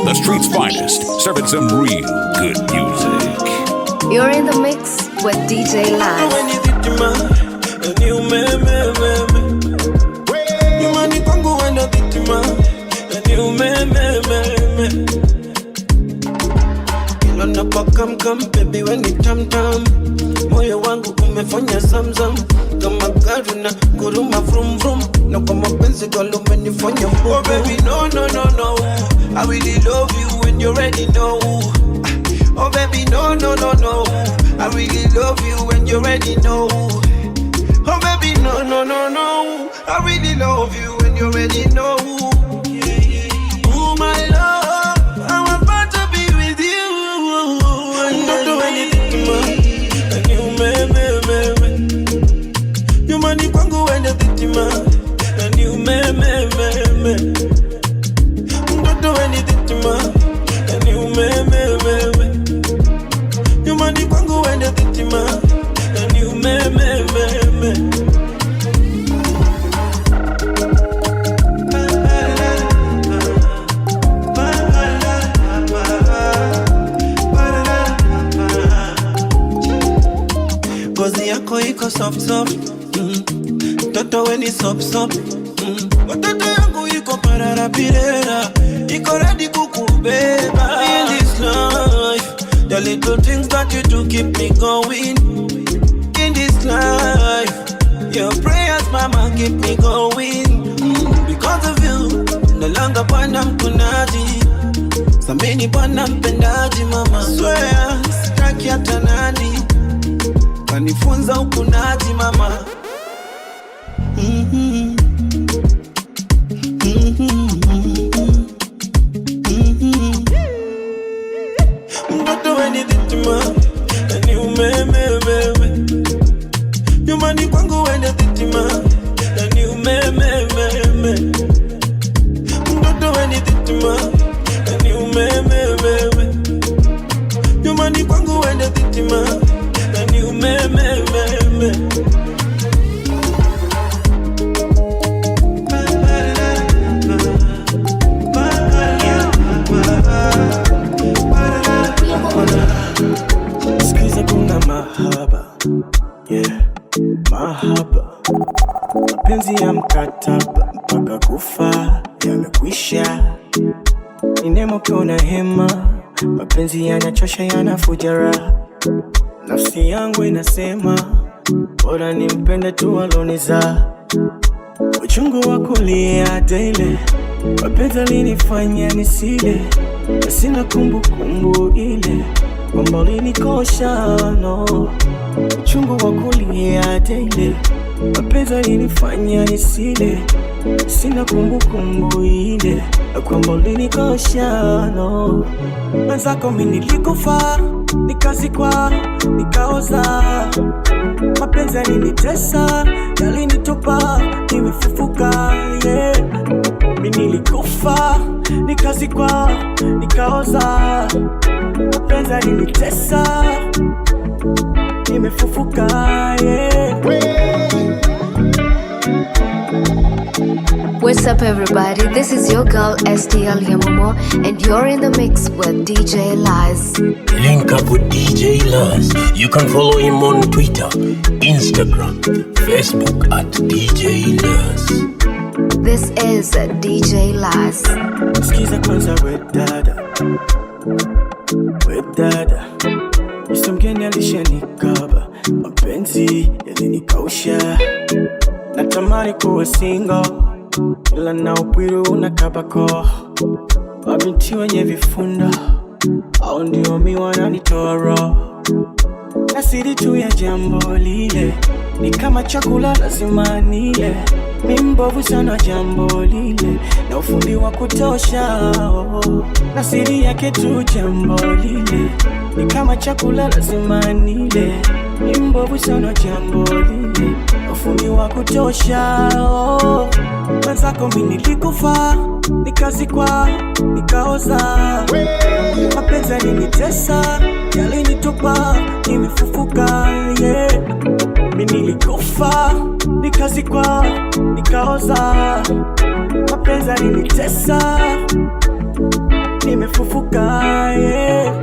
The street's finest, serving some real good music. You're in the mix with DJ Laz. Come baby when it tam moyo wangu umefanya zamzam kama gari na kuruma vroom vroom na kwa mapenzi galo umenifanya mbogo. Oh baby no I really love you when you already know. Oh baby no I really love you when you already know. Oh baby no I really love you when you already know. Oh my love, nyumbani kwangu wende dhitima na ni umeme mtoto wende dhitima na ni umeme nyumbani kwangu wende dhitima na ni umeme ngozi yako iko soft toto weni sop watoto yangu iko pararapirera iko ready kukubeba. In this life the little things that you do keep me going. In this life your prayers mama keep me going. Because of you nalanga bwana mkunaji samini bwana mpendaji mama. Swear sitaki hata nani kanifunza ukunaji mama. Mtoto weni dhitima na ni umeme nyumbani kwangu wende dhitima na ni umeme mtoto weni dhitima na ni umeme nyumbani kwangu wende dhitima na ni umeme Sikiza kuna mahaba, mahaba mapenzi ya mkataba mpaka kufa yamekwisha. Ni nemo kiona hema, mapenzi yanachosha yanafuja raha. Nafsi yangu inasema bora nimpende tu aloniza. Uchungu wa kulia daily, mapenzi alinifanya nisile, na sina kumbukumbu ile kwamba ulinikosha no. Uchungu wa kulia daily, mapenzi alinifanya nisile, sina kumbukumbu ile kwamba ulinikosha no. Mwenzako mimi nilikufa, nikazikwa, nikaoza. Mapenzi yalinitesa, yalinitupa, nimefufuka mimi nilikufa, nikazikwa, nikaoza. Mapenzi yalinitesa, nimefufuka What's up everybody, this is your girl STL Yamomo and you're in the mix with DJ Laz. Link up with DJ Laz. You can follow him on Twitter, Instagram, Facebook at DJ Laz. This is DJ Laz. Skiza kwanza we dada Mr. mgeni alishanikaba, mapenzi yalinikausha. Natamani kuwa single ila na upwiru unakabako. Mabinti wenye vifunda au ndio mi wananitoa roho. Na siri tu ya jambo lile ni kama chakula lazima nile. Mi mbovu sana jambo lile na ufundi wa kutosha Na siri yake tu jambo lile ni kama chakula lazima nile. Mi mbovu sana jambo lile na ufundi wa kutosha Mwenzako mimi nilikufa, nikazikwa, nikaoza. Mapenzi yalinitesa, yalinitupa, nimefufuka Mimi nilikufa, nikazikwa, nikaoza, mapenzi yalinitesa, nimefufuka, yeah.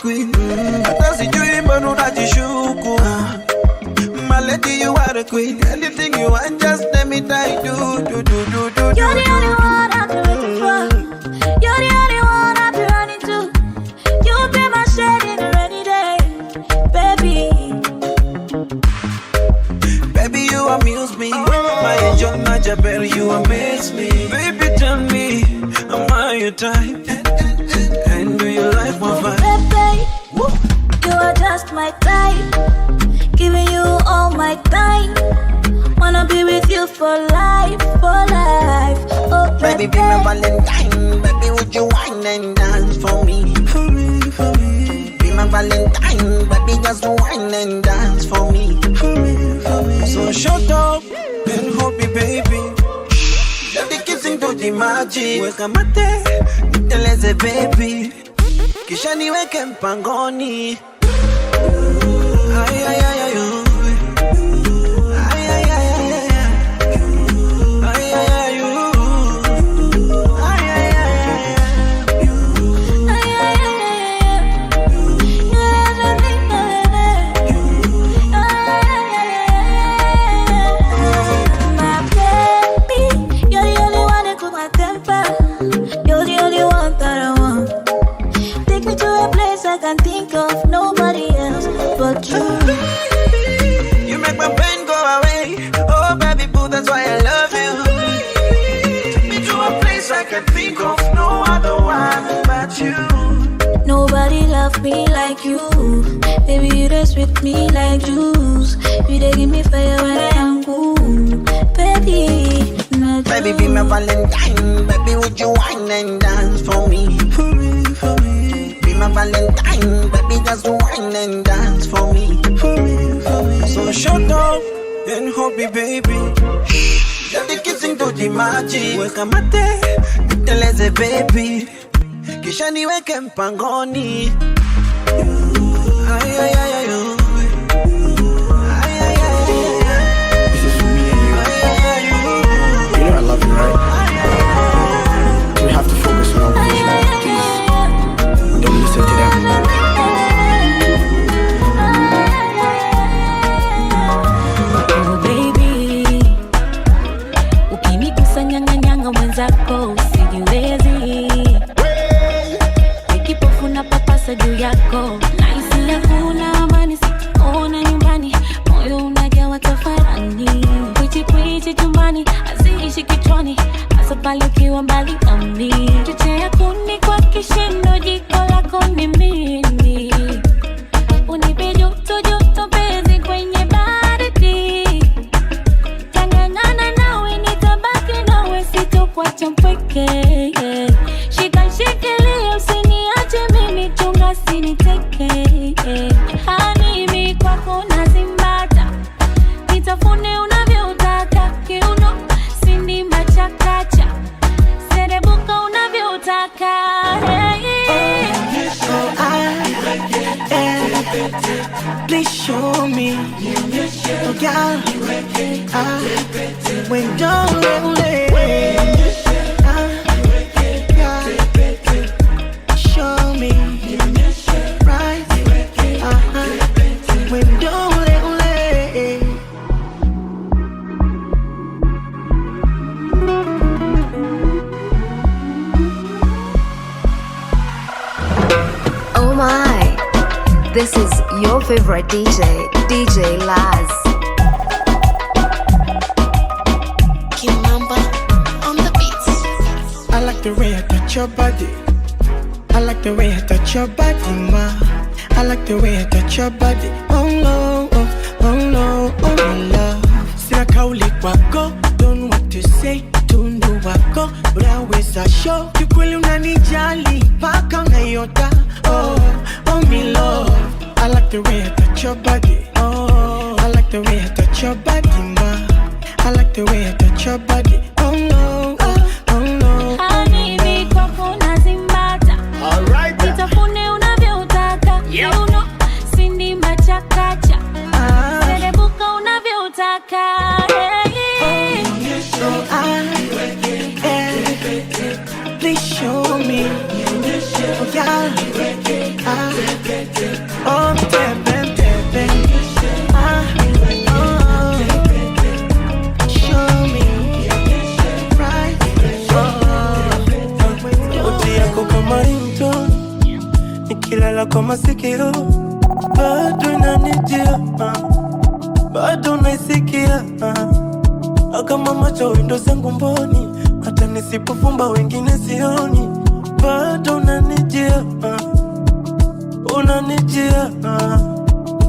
Queen, does it dream or that you shook? My lady, you are the queen. Anything you want, just let me die. Do. You're the only one I've been waiting for. You're the only one I've been running to. You'll be my shade in a rainy day, baby. Baby, you amuse me. My angel, my Jabber, you amaze me. Baby, tell me, am I your type? And do you like my vibe? You are just my type, giving you all my time. Wanna be with you for life, for life. Oh, baby, be my Valentine. Baby, would you wine and dance for me? For me. Be my Valentine. Baby, just wine and dance for me. For me. So shut up and hold me, baby. Let the kissing do the magic. Weka mate, niteleze baby. Kisha niweke mpangoni. Ay, ay, ay, ay, ay. Ay, ay, ay, ay, ay. Ay, ay, ay, ay. Ay, ay, ay, my baby, you're the only one that cool my temper. You're the only one that I want. Take me to a place I can think of nobody else but you. You make my pain go away. Oh baby boo, that's why I love you. Take me to a place I can think of no other one but you. Nobody love me like you. Baby, you just with me like juice. You dey give me fire when I am cool. Baby, not baby, be my Valentine. Baby, would you wine and dance for me? For me. Be my Valentine. Baby, just wine and dance for me. For me. So shut up and hold me, baby. Let the kissing do the magic. Weka mate, niteleze baby. Kisha niweke mpangoni. Ay, ay, ay, ay, ay. This is for me and you. You know I love you, right? We have to focus on our vision. Please, don't listen to them. Oh baby, ukinigusa nyang'anyanga mwenzako usijiwezi. Nikipofu na papasa juu yako. Nahisi hakuna amani, sikuona nyumbani. Moyo unajawa tafarani. Kwichi chumbani, haziishi kichwani. Hasa pale ukiwa mbali nami. Chochea kuni kwa kishindo, jiko lako ni mimi. Unipe joto penzi kwenye baridi. Tangangana nawe nitabaki nawe sitokuacha mpweke. Shikilia usiniache mimi chunga siniteke. Hanimi kwako nazimbata. Nitafune unavyotaka kiuno sindi machakacha. Serebuka unavyotaka. Please show me, oh God, when don't show me, right, when don't Oh my, this is your favorite DJ Laz. Kimamba on the beats. I like the way I touch your body. I like the way I touch your body, ma. I like the way I touch your body. Oh no, oh no, oh my love. Sina kauli kwako, don't know what to say. Tundu wako unaweza show. Kikweli unanijali paka unayota. Oh, oh me love, I like the way I touch your body. Oh, I like the way I touch your body, ma. I like the way I touch your body. Oh no, oh no. Habibi kwako nazimbata. Alright. Nitafune unavyotaka. You know, sindi machakacha. Serebuka unavyotaka. Please show me. Oh yeah. Oh baby. Show me. Right. Sauti yako kama ringtone, nikilala kwa masikio bado inanijia, bado naisikia, kama macho windo zangu mboni, hata nisipofumba wengine sioni, bado unanijia, unanijia,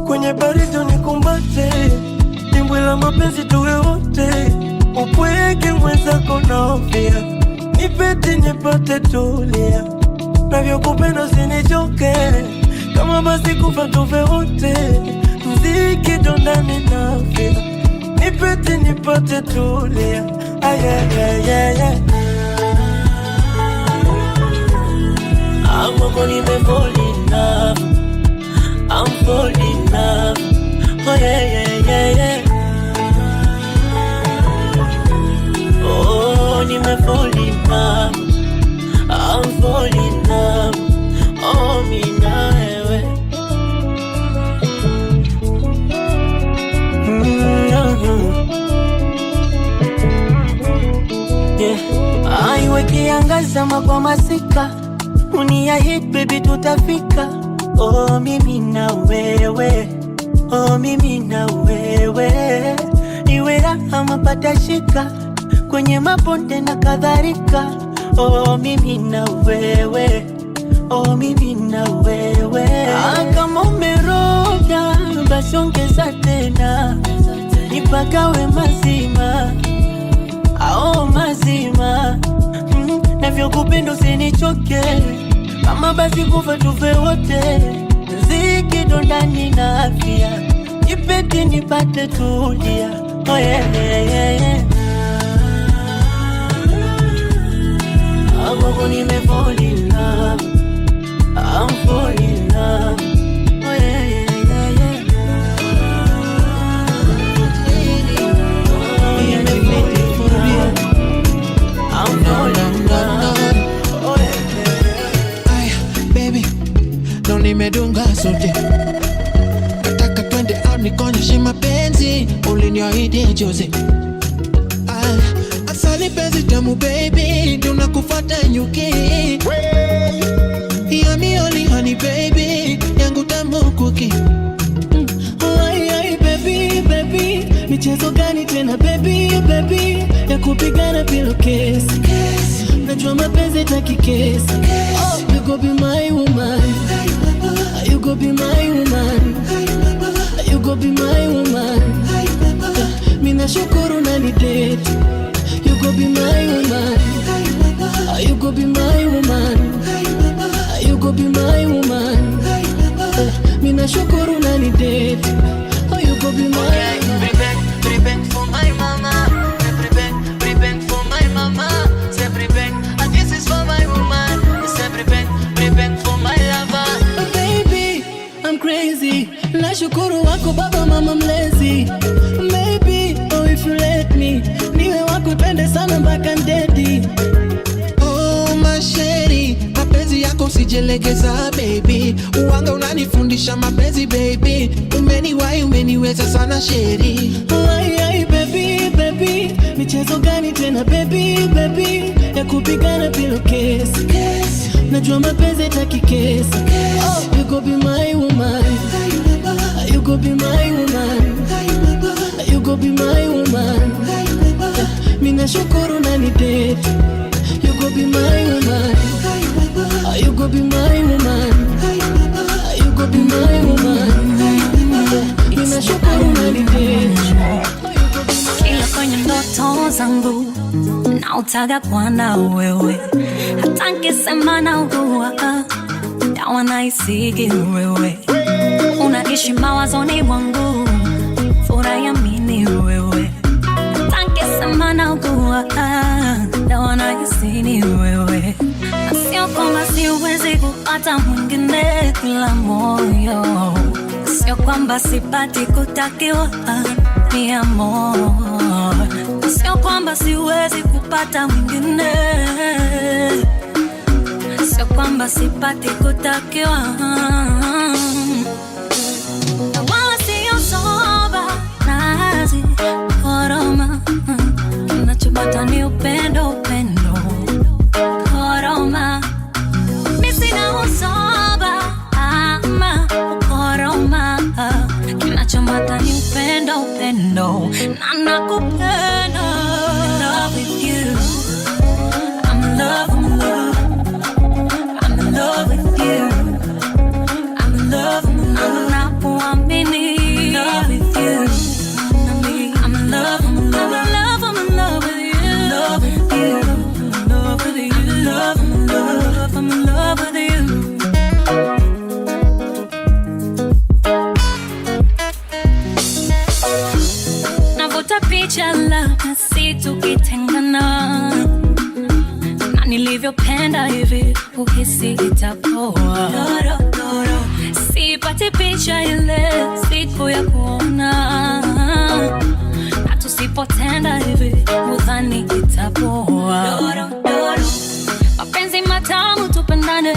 kwenye baridi nikumbate, dimbwi la mapenzi tuwe wote, upweke mwenzako naofia, nipete nipate tulia, navyokupenda usinichoke, kama basi kufa tufe wote, mziki dondani nafia, nipete nipate tulia. I'm falling in love, I'm falling in love. Oh yeah. Oh, I'm falling in love, I'm falling in love. Oh, me now. Aiwe kiangaza kwa masika, unia hit baby tutafika. Oh mimi na wewe, oh mimi na wewe, iwe raha mapata shika, kwenye mabonde na kadhalika. Oh mimi na wewe, oh mimi na wewe, kama umeroga basi ongeza tena, nipagawe mazima. Oh mazima, navyokupenda usinichoke, kama basi kufa tufe wote, mziki dondani na afya, nipete nipate tulia. Oh yeah. Amoko nime fall in love, I'm fall in love. Oh yeah. Nimedunga sote, nataka twende out nikonyeshe mapenzi uliniahidi Jose. Asali penzi tamu baby, tunakufuata nyuki. Yummy only honey baby, yangu tamu kuki. Ay baby, michezo gani tena baby, ya kupigana pillowcase. Najua mapenzi takikesi. Oh, you go be my woman, you go be my woman, you go be my woman. Mina shukuru na ni date. You go be my woman, you go be my woman, you go be my woman. Mina shukuru na ni date. Oh, you go be my woman. Prepare for my mama. Prepare for my mama. Say prepare, and this is for my woman. Say prepare for my lover. Baby, I'm crazy. Nashukuru wako baba mama mlezi. Maybe, oh if you let me, niwe wako twende sana mpaka ndedi. Oh masheri, mapenzi yako sijelegeza baby. Uwanga unanifundisha mapenzi baby. Umeniwahi umeniweza sana sheri. Ay baby, michezo gani tena baby, ya kupigana pillowcase. Najua mapenzi takikesi. Oh, you go be my woman, you go be my woman, you go be my woman. Mina shukuru na ni date. You go be my woman, you go be my woman, you go be my woman. Mina shukuru na ni date. Kila kwenye ndoto zangu nautaka kuwa na wewe, hata nikisema naugua dawa naisigi wewe, unaishi mawazoni mwangu, furaha ya mimi wewe, hata nikisema naugua dawa naisigi wewe, na sio kwamba siwezi kupata mwingine kila moyo, sio kwamba sipati kutakiwa mi amor, sio kwamba siwezi kupata mwingine, sio kwamba sipati kutakiwa, na wala sio soba nazi koroma, kinachopata ni upendo, upendo koroma, mimi sina usoba ama koroma, kinachopata ni upendo, upendo na nakupenda. I'm in love with you, I'm in love, I'm in love, I'm in love with you, I'm in love, I'm in love, nakuamini, in love with you, I'm in love, I'm in love, I'm in love with you, I'm in love with you, I'm in love with you, I'm in love, I'm in love, I'm in love with you. Navuta picha labda si tukitengana, na nilivyopenda hivi uhisi itapoa, sipati picha ile siku ya kuona, na tusipotenda hivi udhani itapoa, mapenzi matamu tupendane,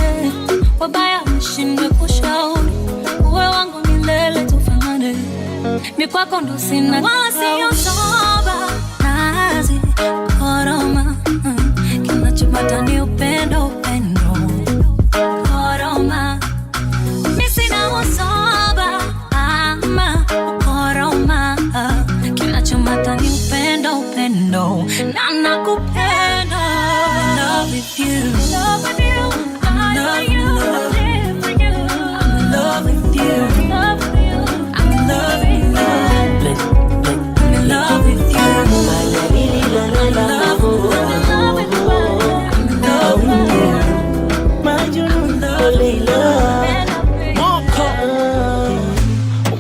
wabaya mshindwe kushauri, uwe wangu milele tufanane, mikwako ndo sina wala sio soba nazi koroma, kinachopata ni upendo, upendo koroma, mimi sina usoba ama koroma, kinachopata ni upendo, upendo na nakupenda. I'm in love with you, love with you, I'm in love, you, live for you, I'm in love with you, love with you, I'm in love with you. I'm in love with you. I'm in love with you.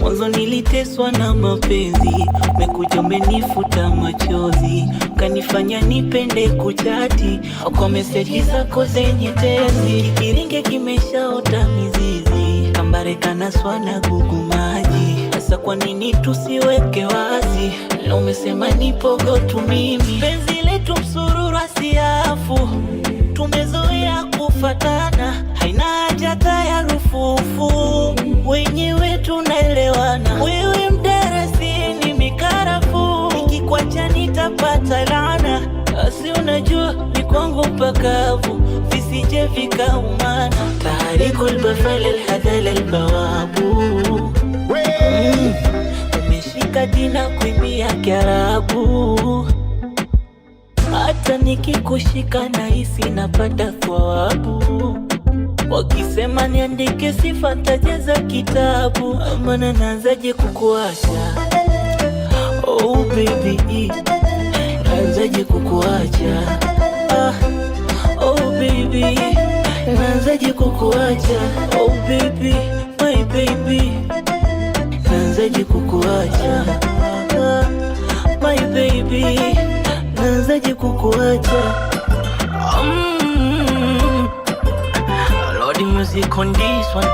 Mwanzo niliteswa na mapenzi, umekuja umenifuta machozi, kanifanya nipende kuchati kwa meseji zako zenye tezi, kiringe kimeshaota mizizi, kambare kanaswa na gugu maji. Sasa kwa nini tusiweke wazi, na umesema nipogo tu mimi, penzi letu msururu asiafu, tumezoea kufatana, haina haja ya rufufu, wenyewe tunaelewana, wewe mdarasini mikarafu, nikikwacha nitapata laana, asi unajua ni kwangu pakavu, visije vikaumana, tarikul bafal alhadal albawabu, umeshika dina kuimia Kiarabu, hata nikikushika nahisi napata thawabu, wakisema niandike sifa tajaza kitabu, maana naanzaje kukuacha, oh baby, naanzaje kukuacha, oh baby, naanzaje kukuacha, oh baby, my baby, naanzaje kukuacha, my baby, naanzaje kukuacha. Lord, the music on this one.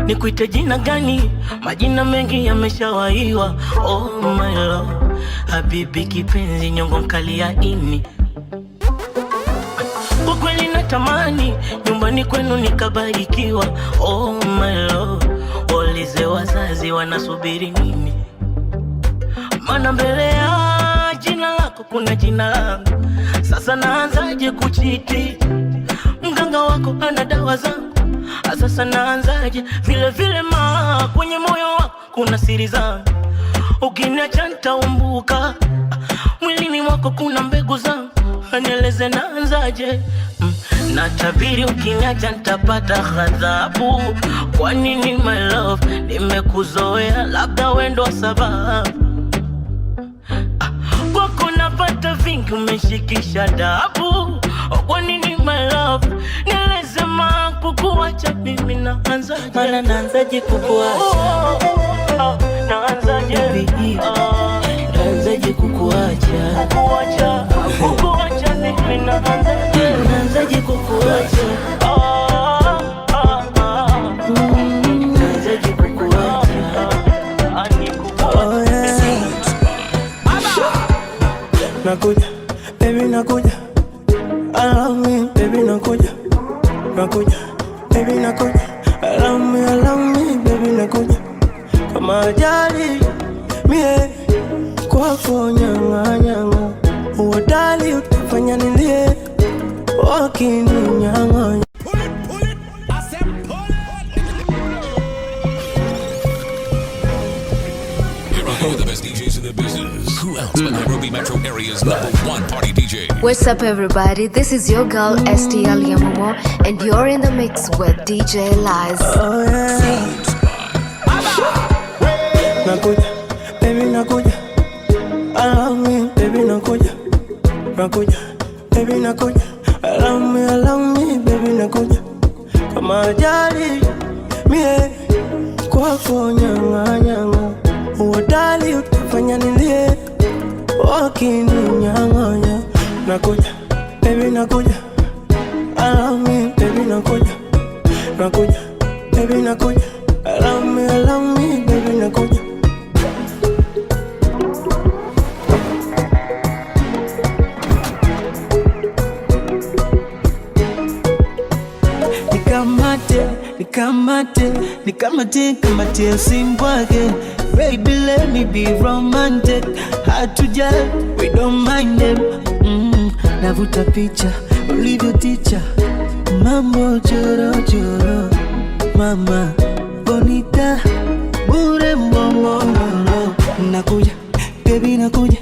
Nikuite jina gani? Majina mengi yameshawaiwa. Oh my love, habibi kipenzi, nyongo mkali ya ini. Kwa kweli natamani nyumbani kwenu nikabarikiwa. Oh my love, waulize wazazi wanasubiri nini, maana mbele ya jina lako kuna jina langu. Sasa naanzaje kuchiti, mganga wako ana dawa zangu. Sasa naanzaje, vile vile kwenye moyo wako kuna siri zangu. Ukiniacha nitaumbuka, mwilini mwako kuna mbegu zangu. Nieleze naanzaje, natabiri ukiniacha nitapata ghadhabu. Kwa nini my love, nimekuzoea, labda wewe ndo sababu. samaki umeshikisha dabu. Kwa nini my love? Nilisema kukuacha mimi naanzaje? Mana naanzaje kukuacha? Naanzaje? Naanzaje kukuacha? Kukuacha mimi naanzaje? Naanzaje kukuacha? Naanzaje kukuacha? Oh yeah. Nakuja, baby nakuja. Allow me, baby nakuja. Nakuja, baby nakuja. Allow me, baby nakuja. Kama ajali, mie kwako nyanga nyanga. Uodali utafanya nilie, wakini nyanga. The best DJs in the business. Who else but Nairobi Metro Area's #1 party DJ? What's up, everybody? This is your girl STL Yamumo, and you're in the mix with DJ Lies. Oh yeah. Nakuja, baby nakuja. Allow me, baby nakuja. Nakuja, baby nakuja. Allow me, baby nakuja. Kama ajali, mie kwako nyanga nyanga. Uodali utafanya nilie, wakini nyanga nyanga. Nakuja, baby nakuja. Allow me, baby nakuja. Nakuja, baby nakuja. Allow me, baby nakuja. Nikamate usimbwage. Baby, let me be romantic. Hard to judge, we don't mind them. Navuta picha, ulivyo ticha. Mambo choro choro. Mama, bonita, bure mbongo. Nakuja, baby nakuja.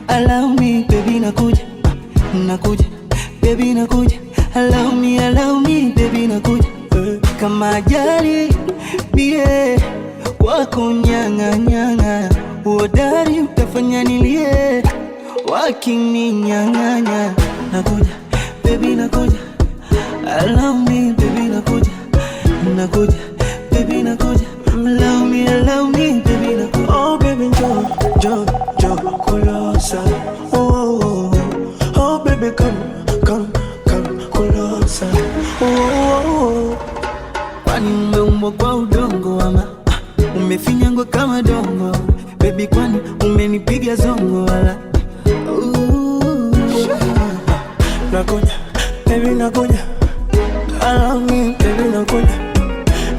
Allow me, baby nakuja. Nakuja, baby nakuja. Allow me, baby nakuja. Kama ajali, bie wako nyanga nyanga. Uodari utafanya nilie, wakini nyanga nyanga. Nakuja, baby nakuja. Allow me, baby nakuja. Nakuja, baby nakuja. Allow me, baby nakuja. Oh baby, jo, kulosa. Oh baby, come, kulosa. Oh. Kwani umeumbwa kwa udongo ama umefinyangwa kama dongo? Baby, kwani umenipiga zongo wala? Nakuja, baby nakuja. Allow me, baby nakuja.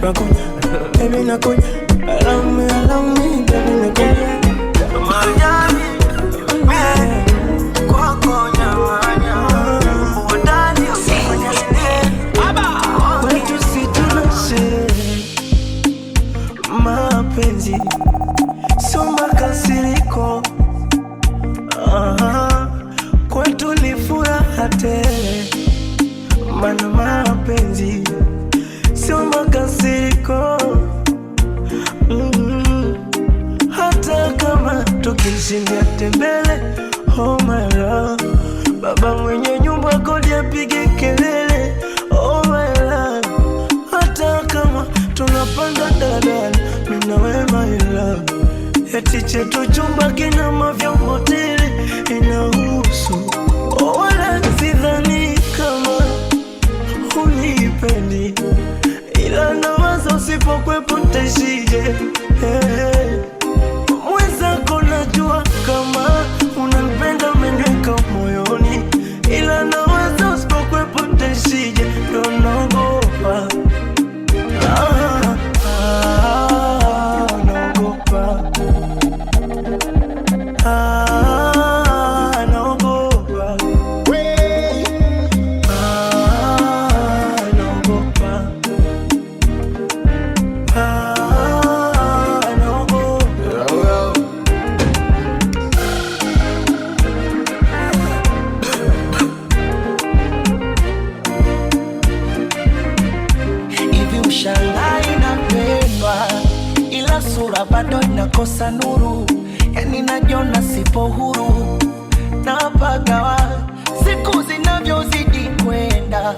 Nakuja, baby nakuja. Allow me, baby nakuja. Kama ajali, kwako nyama nyama. Uodali usifanya nilie. Kwetu si tunashe mapenzi, sio makasiriko. Kwetu ni furaha tele, maana mapenzi sio makasiriko. Hata kama tukishindia tembele, oh my love. Baba mwenye nyumba kodi apige kelele, oh my love. Hata kama tunapanda dadala, mimi na wewe my love. Eti chetu chumba kina mavyombo tele, inahusu. Oh wala sidhani kama unipendi, ila nawaza usipokwepo ntaishije. Mwenzako najua kama unanipenda, umeniweka moyoni, ila nawaza usipokwepo ntaishije. Ndo naogopa, naogopa, naogopa, bado inakosa nuru, yani najiona sipo huru. Na napagawa. Siku zinavyozidi kwenda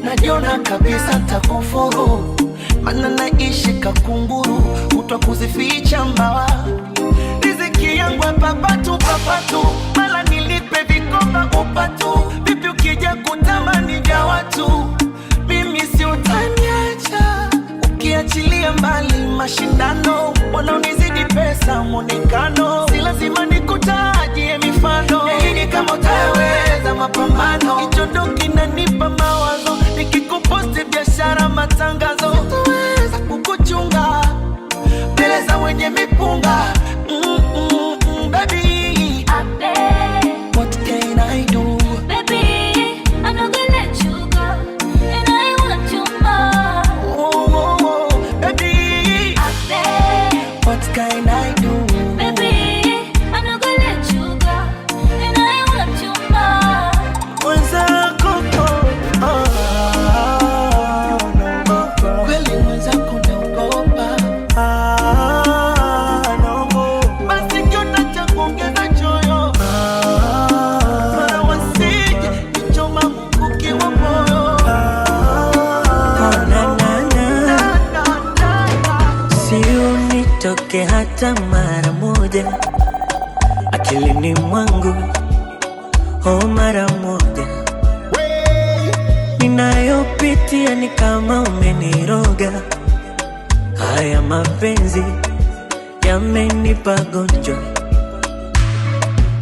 najiona kabisa takufuru, mana naishi kakunguru, utakuzificha mbawa. Riziki yangu papatu papatu, mala nilipe vikoba upatu. Vipi ukija kutamani vya watu, mimi si utaniacha. Ukiachilia mbali mashindano, wanaonizidi pesa mwonekano, si lazima nikutajie mifano. Hii kama utaweza mapambano, hicho ndo kinanipa mawazo. Nikikuposti biashara matangazo, sitaweza kukuchunga mbele za wenye mipunga. Baby, what can I do? Baby, I'm not gonna let you go, and I want you more. Oh, baby, what can I do? Baby, I'm not gonna let you go, and I want you more. Mwenzako, naogopa. Kweli mwenzako naogopa. Naogopa. Basi kiona cha kuongeza choyo. Mara wasije kichoma mkuki wa moyo. Si unitoke hata mara moja akilini mwangu, oh mara moja. Ninayopitia ni kama umeniroga, haya mapenzi yamenipa gonjwa.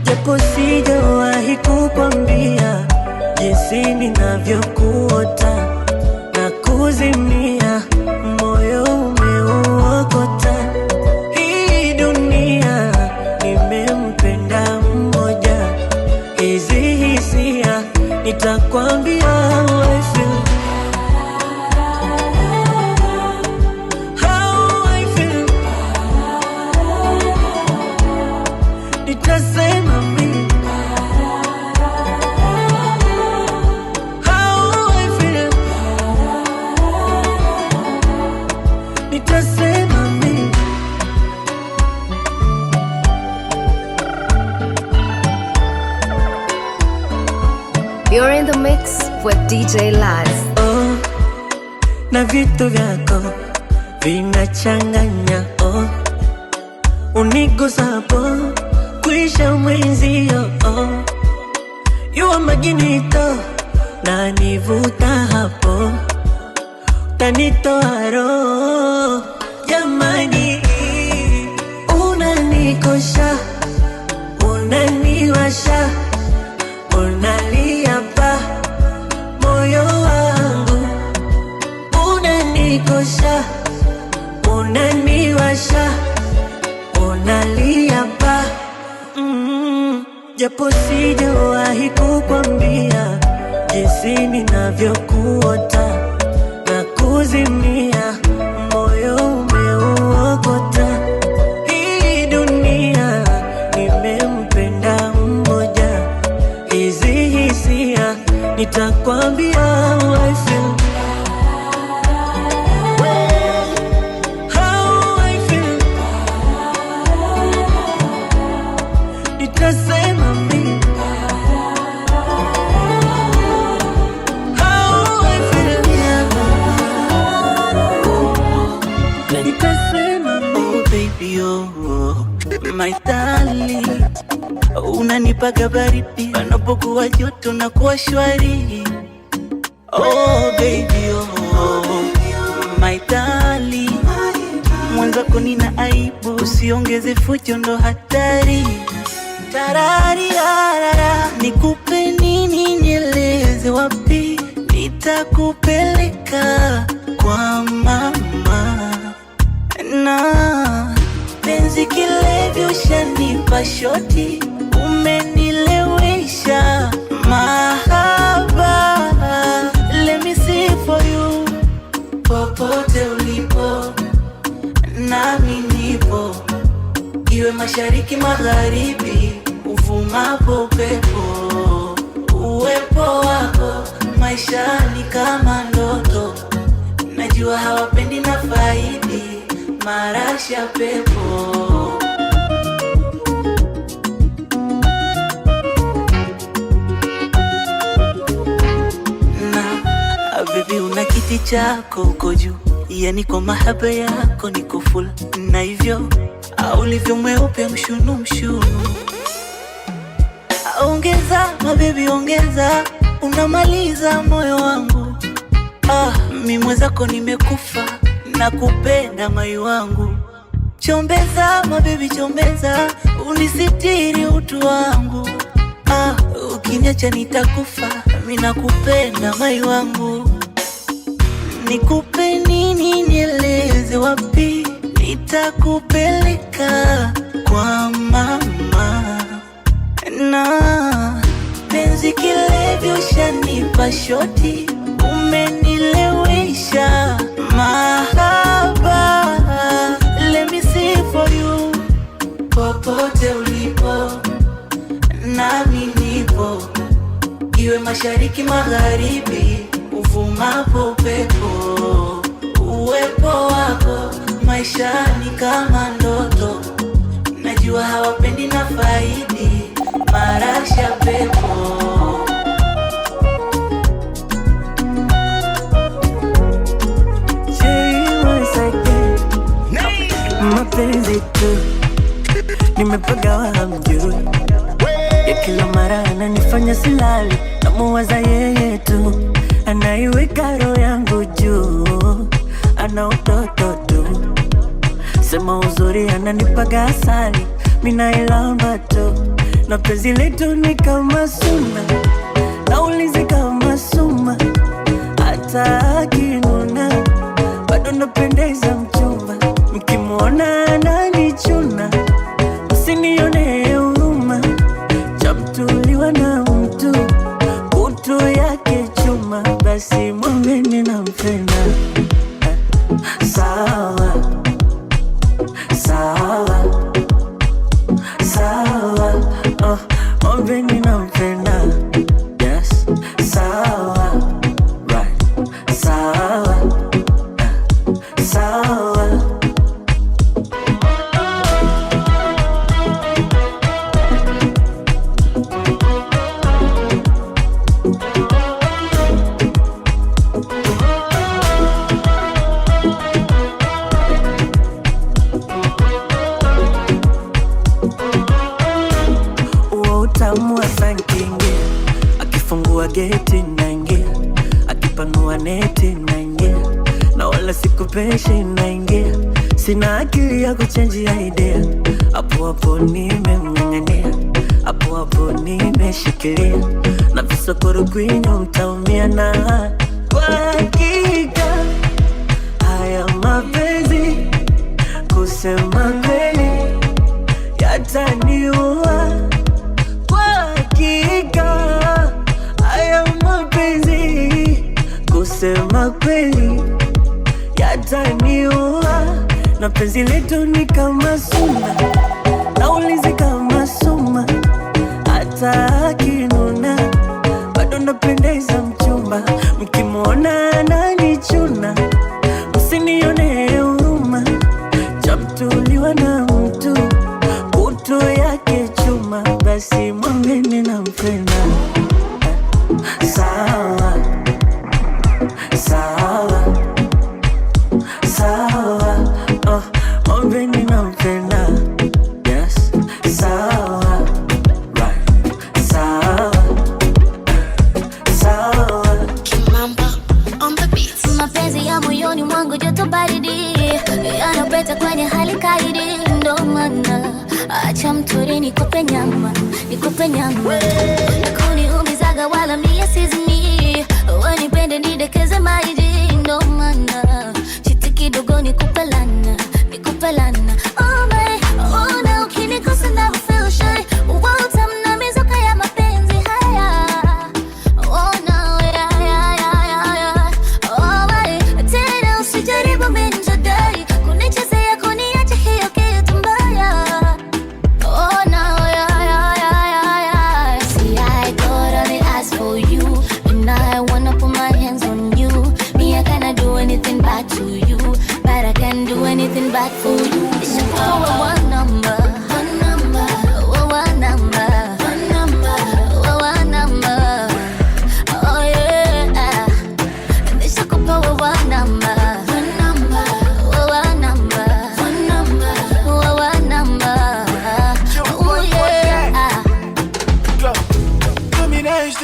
Japo sijawahi kukwambia jinsi ninavyokuota na kuzimia, moyo umeuokota. Hii dunia nimempenda mmoja, hizi hisia nitakwambia how I feel. How I feel. Nitasema mimi how I feel. Nitasema mimi. You're in the mix with DJ Laz. Oh, na vitu vyako vinachanganya. Oh, unigusapo kuisha mwenzio. Oh, yuwa maginito na nivuta hapo, tanitoa roho. Jamani, unanikosha, unaniwasha, unalia pa moyo wangu. Unanikosha, unaniwasha, unalia pa japo sijawahi kukwambia jinsi ninavyokuota na kuzimia, moyo umeuokota. Hii dunia nimempenda mmoja, hizi hisia nitakwambia how I feel. How I feel. Nitasema mimi how I feel. Nitasema Oh baby, oh my darling, unanipaga baridi panapokuwa joto na kuwa shwari. Oh baby, oh my darling, mwenzako nina aibu, usiongeze fujo ndo hatari. Tarari arara, nikupe nini, nieleze wapi nitakupeleka kwa mama. Na penzi kilevi ushanipa shoti, umenilewesha mahaba. Let me see for you, popote ulipo nami nipo, iwe mashariki magharibi, uvumapo upepo. Uwepo wako maishani kama ndoto, najua hawapendi na faidi marasha pepo. kiti chako uko juu, yani kwa mahaba yako niko full, na hivyo ulivyo mweupe mshunu mshunu. Ongeza mabebi ongeza, unamaliza moyo wangu. Mimi mwenzako nimekufa, nakupenda mai wangu. Chombeza mabebi chombeza, unisitiri utu wangu. Ukiniacha nitakufa, mimi nakupenda mai wangu. Nikupe nini nieleze wapi nitakupeleka kwa mama. Na penzi kilevyo shanipa shoti, umenilewesha mahaba. Let me see for you, popote ulipo nami nipo, iwe mashariki magharibi, uvumapo pepo. Uwepo wako maishani kama ndoto, najua hawapendi na faidi marasha pepo. Mapenzi tu nimepagawa hamjui, ya kila mara ananifanya silali, namuwaza yeye tu, anaiweka roho yangu juu, ana utoto tu, sema uzuri ananipaga asali, mina ilamba tu, na penzi letu ni kama suna, naulizi kama suma, hata akinuna bado napendeza mchumba, mkimwona ananichuna, msinione huruma, chamtuliwa na mtu, utu yake chuma, basi mwambeni nampenda. Sawa sawa sawa, mwambeni nampenda. Yes, sawa, right, sawa sawa. Utamu asankinge, akifungua geti naingia, akipanua neti naingia, na wala sikupeshi naingia, sina akili ya kuchangia idea, hapo hapo nimemng'ang'ania, hapo hapo nimeshikilia, na visokoro kwinyo mtaumia, na kwa hakika haya mapenzi kusema kweli yataniua. Haya mapenzi kusema kweli yataniua, na penzi letu ni kama suna, naulizi kama suma, hata akinuna bado napendeza mchumba, mkimwona ananichuna, msinione huruma, chamtuliwa na mtu, utu yake chuma, basi mwambeni nampenda. Sawa sawa sawa, mwambeni nampenda. Yes, sawa, right, sawa sawa. Kimamba on the beat. Mapenzi ya moyoni mwangu joto baridi, yanapeta kwenye hali kaidi, ndo maana acha mtori nikupe nyama, nikupe nyama, nakuniumizaga wala mie sizimi, wanipende nidekeze maidi, ndo maana chiti kidogo nikupe lana, nikupe lana. Oh my, oh na ukinikosa na feel shy, utamna mizuka ya mapenzi haya. Oh no, yeah, yeah, yeah, yeah. Oh my, tena usijaribu minjadai, kunichezea kuniacha hiyo kitu mbaya. Oh no, yeah, yeah, yeah, yeah, yeah.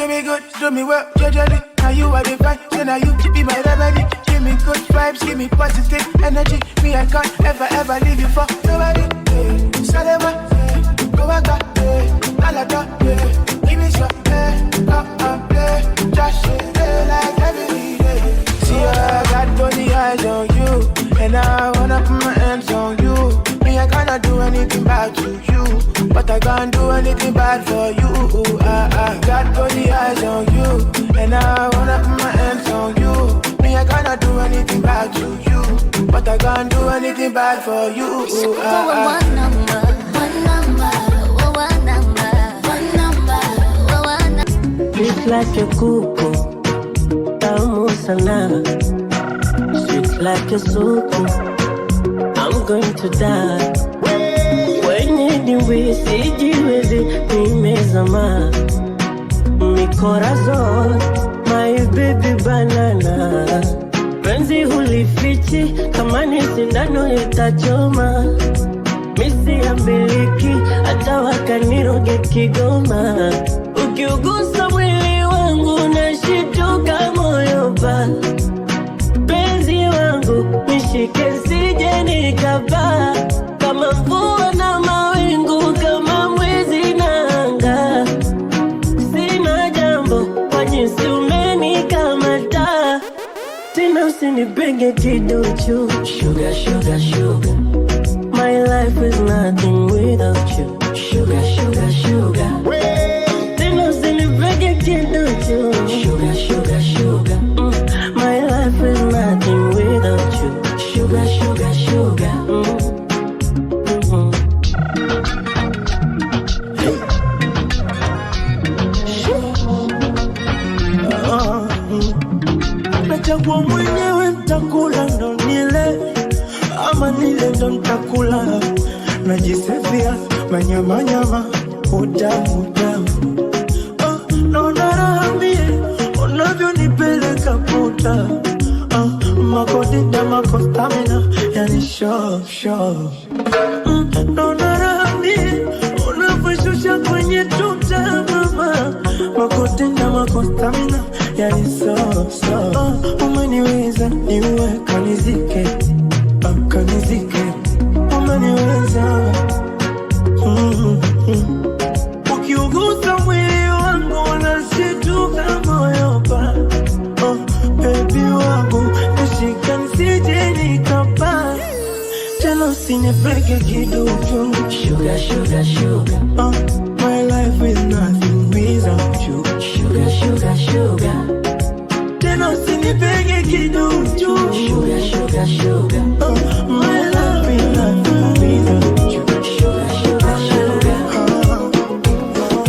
do me good, do me well, judgely. Now you are the vibe, so now you be my remedy. Give me good vibes, give me positive energy. Me, I can't ever leave you for nobody. Salema, go back, Malata, give me some, come and play. Just like every day. See, I got only eyes on you, and I wanna put my hands on you. Me, I cannot do anything bad to you, but I can't do anything bad for you. I got only eyes on you, and I wanna put my hands on you. Me, I cannot do anything bad to you, but I can't do anything bad for you. One number, one number, one number, one number, one number. Sweet like a kuku, tamu sana. Sweet like a suku, I'm going to die. Wenye diwe sijiwezi nimezama. Mi corazon, my baby banana. Penzi hulifichi kama ni sindano itachoma. Misi ya miliki hata wakaniroge Kigoma. Ukiugusa mwili wangu nashituka moyo pa. Penzi wangu nishike sije nikapaa. Kama mvua na mawingu, kama mwezi na anga. Sina jambo kwa jinsi umenikamata. Tena usinipenge kiduchu. Sugar, sugar, sugar. My life is nothing without you. Sugar, sugar, sugar. Tena usinipenge kiduchu. Sugar, sugar, sugar. My life is nothing without you. Sugar, sugar, sugar. Nachagua mwenyewe nitakula ndo nile, ama nile ndo nitakula. Najisifia manyama utamu utamu. Naona raha mie unavyonipeleka puta. Makodida makostamina yani show. Naona raha mie unavyoshusha kwenye tuta mama. Makodida makostamina yani so. Umeniweza niwe kanizike, kanizike. Umeniweza. Ukiugusa mwili wangu unashituka moyo pa. Baby wangu nishika nisije nikapaa. Tena usinipeke kiduchu. Sugar, sugar, sugar. My life is nothing without you. Sugar, sugar, sugar. Tena usinipeke kiduchu. Sugar, sugar, sugar. My life is nothing without you. Sugar, sugar, sugar.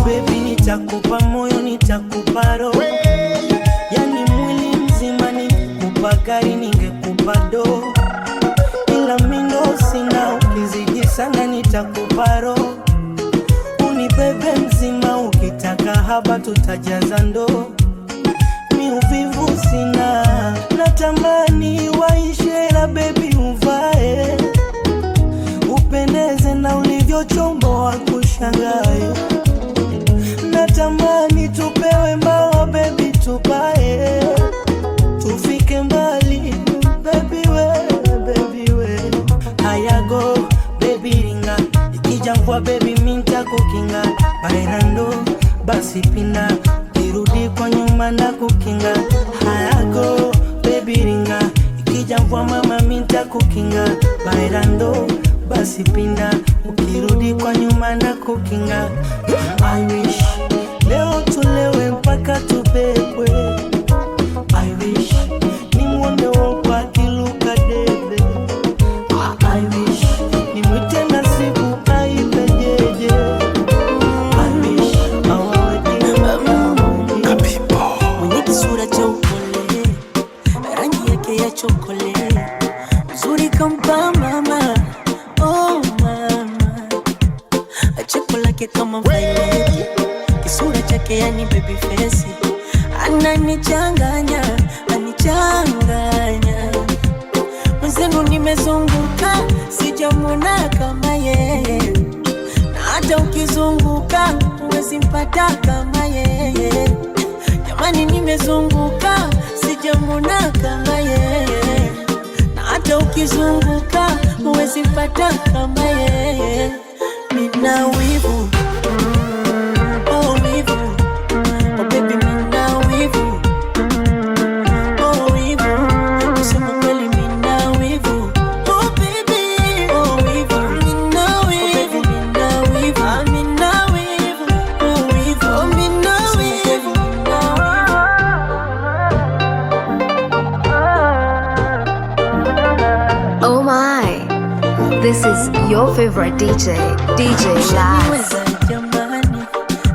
Baby nitakupa moyo, nitakupa roho. Yani mwili mzima ningekupa gari, ningekupa do. Ila mindo sina, ukizidi sana nitakupa roho. Unibebe mzima, ukitaka haba tutajaza ndoo. Mi uvivu sina, natamani waishe la baby uvae. Upendeze na ulivyochombo wa kushangae. Natamani tupewe mbawa baby tupae. Tufike mbali baby we. Hayago baby ringa. Ikija mvua baby minta kukinga. Bailando basi pina. Kirudi kwa nyuma na kukinga. Hayago baby ringa. Ikija mvua mama minta kukinga. Bailando basi pinda. Ukirudi kwa nyuma na kukinga. I wish leo tulewe mpaka tubebwe. I wish nimwone wopa kiluka debe. I wish nimwite nasibu aibe jeje. I wish awaweke Kapipo. mwenye kisura cha upole, rangi yake ya chokole, uzuri kampa mama. Oh mama, cheko lake kama violet, kisura chake yani baby face. Ananichanganya, mwenzenu nimezunguka, sijamwona kama yeye. Na hata ukizunguka, huwezi mpata kama yeye. Jamani nimezunguka, sijamwona kama yeye. Na hata ukizunguka, huwezi mpata kama yeye. Nina wivu, oh wivu, oh baby nina wivu, oh wivu, kusema kweli nina wivu, oh baby, oh wivu, nina wivu, nina wivu, nina wivu, oh wivu, oh nina wivu. Oh my, this is your favorite DJ, DJ Laz. Jamani,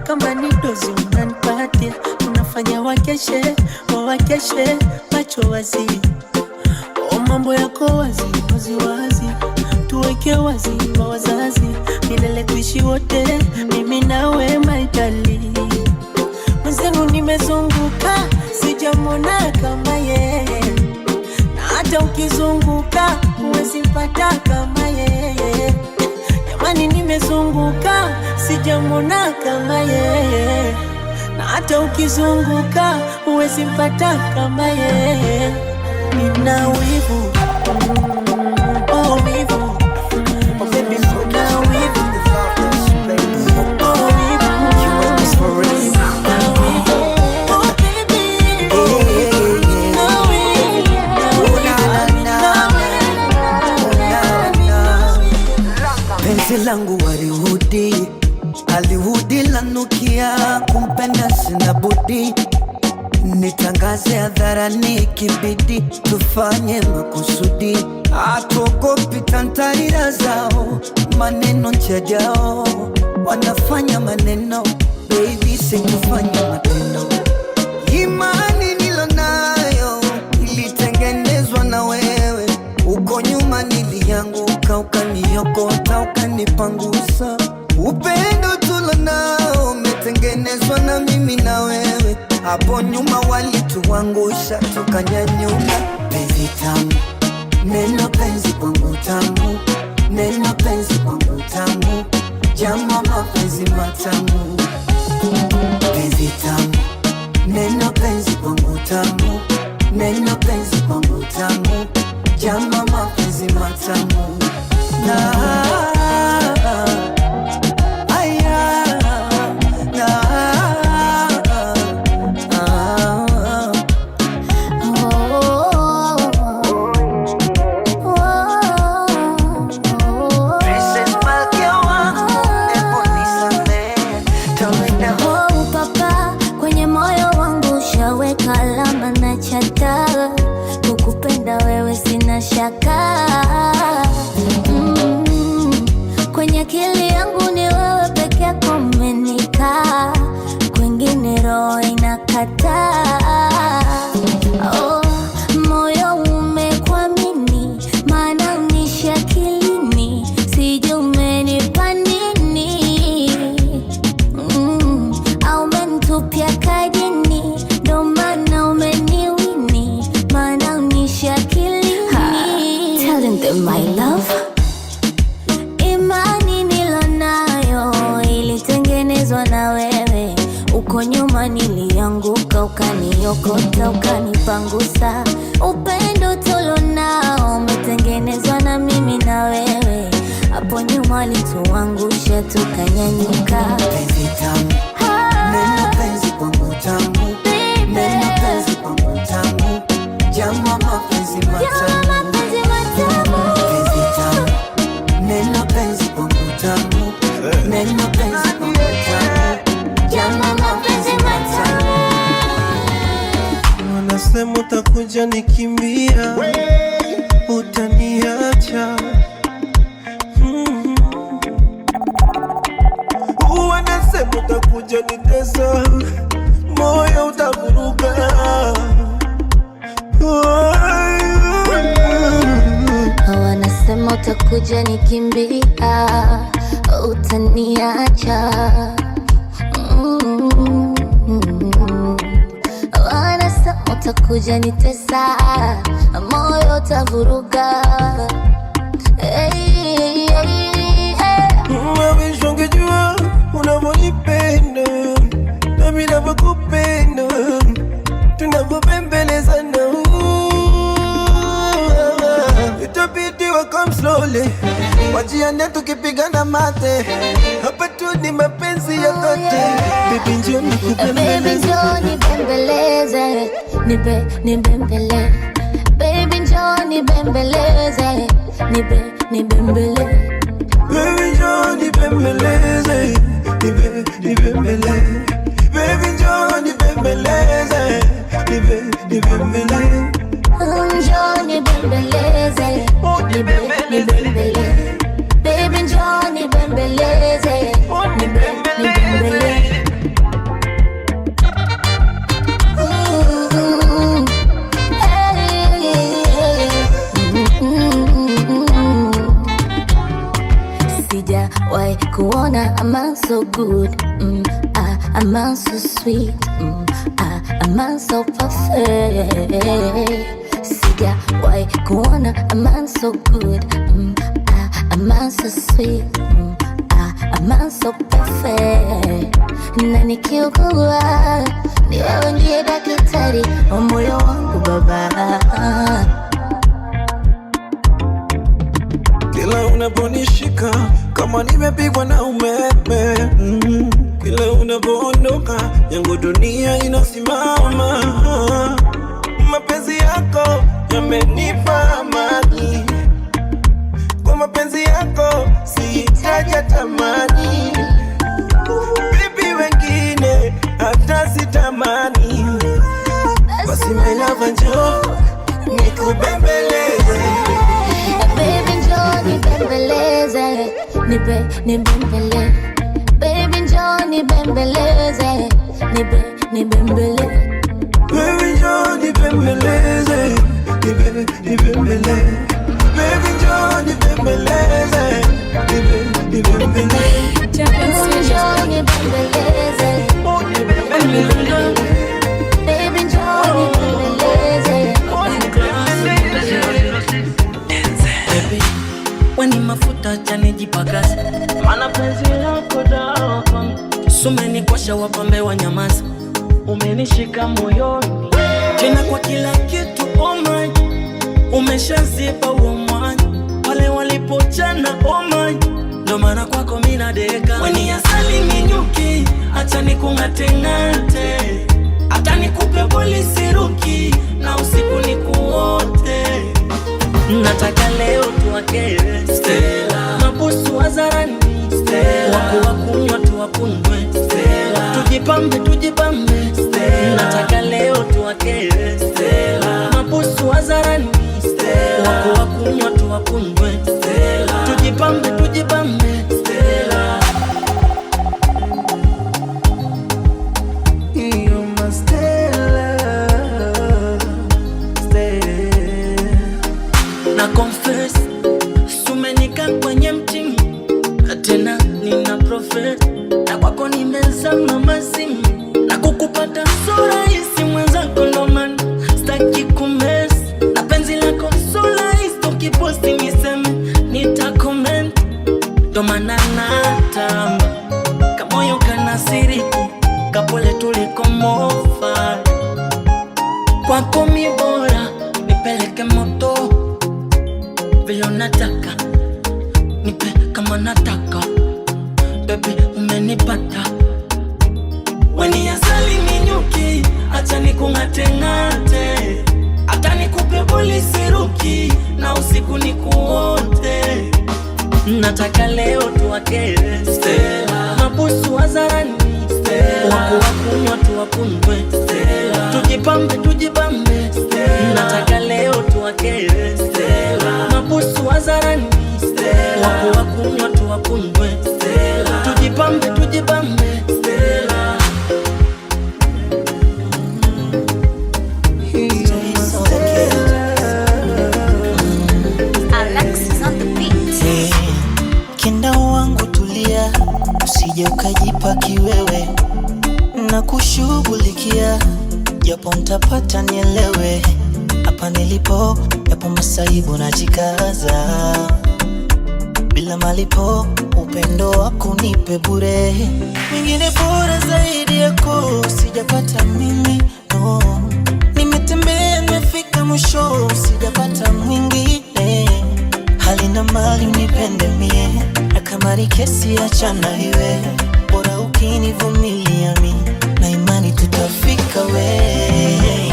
kama ni dozi unanipatia, unafanya wakeshe, wawakeshe, macho wazi. O mambo yako wazi, wazi wazi, tuweke wazi wa wazazi, milele tuishi wote, mimi nawe my darling. Mwenzenu nimezunguka, sijamwona kama yeye. Na hata ukizunguka, huwezi mpata kama yeye. Jamani nimezunguka, sijamwona kama yeye. Na hata ukizunguka, huwezi mpata kama yeye. Nina wivu, oh wivu, oh baby nina wivu, oh wivu, oh baby, nina wivu. Penzi langu walihudi, alihudi lanukia, kumpenda sina budi. Nitangaze hadharani kibidi, tufanye makusudi. Hatuogopi tantarira zao, maneno chajao. Wanafanya maneno, baby sikufanya matendo. Imani nilonayo, ilitengenezwa na wewe. Uko nyuma nilianguka, ukaniokota, ukanipangusa. Upendo tulonao, umetengenezwa na mimi na wewe. Hapo nyuma walituangusha, tukanyanyuka. Penzi tamu, neno penzi kwangu tamu, neno penzi kwangu tamu, jamaa mapenzi matamu. Penzi tamu, neno penzi kwangu tamu, neno penzi kwangu tamu, jamaa mapenzi matamu. Kukupenda wewe sina shaka. Kwenye akili yangu ni wewe peke yako umenikaa, kwingine roho inakataa. Oh, moyo umekuamini, maana unishi akilini, sijui umenipa nini. Au umenitupia kajini, ndo maana umeniwini, maana unishi akilini. Telling them my love, imani nilonayo ilitengenezwa na wewe. Uko nyuma nilianguka, ukaniokota, ukanipangusa. Upendo tulonao, umetengenezwa na mimi na wewe. Hapo nyuma walituangusha, tukanyanyuka. Penzi tamu, neno penzi kwangu tamu, neno penzi kwangu tamu, jamaa mapenzi matamu. Penzi tamu, neno penzi kwangu tamu, neno penzi kwangu tamu, jamaa mapenzi matamu. Wanasema utakuja nikimbia, utaniacha. Wanasema utakuja nitesa, moyo utavuruga. Wanasema utakuja nikimbia, utaniacha. Wanasema utakuja nitesa, moyo utavuruga. Mawish ungejua unavyonipenda, nami navyokupenda. wengine tukipigana mate. Hapa tu ni mapenzi ya dhati. Baby njoo nikubembeleze. Baby njoo nibembeleze. Nibembeleze. Baby njoo nibembeleze. Nibembeleze. Baby njoo nibembeleze. Nibembeleze. Baby njoo nibembeleze. Nibembeleze. Njoo nibembeleze. Nibembeleze. Baby njoo nibembeleze. Nibembeleze. Sijawahi kuona a man so good, a man so sweet, a man so perfect. Sijawahi kuona a man so good, a man so sweet, a man so perfect. Na nikiugua ni wewe ndiye daktari wa moyo wangu baba. Kila unaponishika kama nimepigwa na umeme, kila unapoondoka yangu dunia inasimama. Mapenzi yako yamenipa amani, kwa mapenzi yako sihitaji tamani. Baby wengine hata sitamani. Basi my love njoo nikubembeleze. Baby njoo nibembeleze. Nibembeleze. Baby njoo nibembeleze. Nibembeleze. Baby njoo nibembeleze. Nibembeleze. Baby njoo nibembeleze. Nibembeleze. Njoo nibembeleze. Baby njoo nibembeleze. Baby, weni mafuta chani jipakaza, mana penzi lako dawa kwangu. Sumenikosha wapambe wa nyamaza, umenishika moyoni tena kwa kila kitu. Oh my, umeshazipa huo mwanya pale walipochana. Oh my, ndo maana kwako mina deka. Weni asali minyuki, acha nikung'ate-ng'ate, hata nikupe polisi ruki na usiku nikuote. Nataka leo tuwakere Stella, mabusu wazarani Stella, wako wakunywa tuwakunywe Stella, tujipambe Stella. Nataka leo tuwakere Stella, mabusu wazarani Stella, wako wakunywa tuwakunywe Stella, tujipambe Stella. You're my Stella, Stella. Na confess, sumenika kwenye mtimu, tena nina profet, na kwako nimezama mazimu, na kukupata sura isi mwenzako ndo maana staki kumes, na penzi lako sura isi ukiposti niseme nitakoment, ndo maana natamba kamoyo kanasiriki, kapole tulikomofa kwako mi bora nipeleke moto vile unataka, nipe kama nataka. Baby umenipata, weni asali minyuki, acha nikung'ate-ng'ate, hata nikupe polisi ruki na usiku nikuote. Nataka leo tuwakere Stella, mabusu wazarani Stella, wako wakunywa tuwakunywe Stella, tujipambe Stella. Nataka leo tuwakere Stella, mabusu wazarani Stella, wako wakunywa tuwakunywe Stella, tujipambe Stella. Alexis on the beat. Kinda wangu tulia, usije ukajipa kiwewe, na kushughulikia japo ntapata nielewe. Hapa nilipo yapo masaibu najikaza, bila malipo upendo wako nipe bure. Mwingine bora zaidi yako sijapata mimi, no. Nimetembea nimefika mwisho, sijapata mwingine. Hali na mali unipende mie, kama ni kesi achana iwe, bora ukinivumilia mi na imani tutafika we.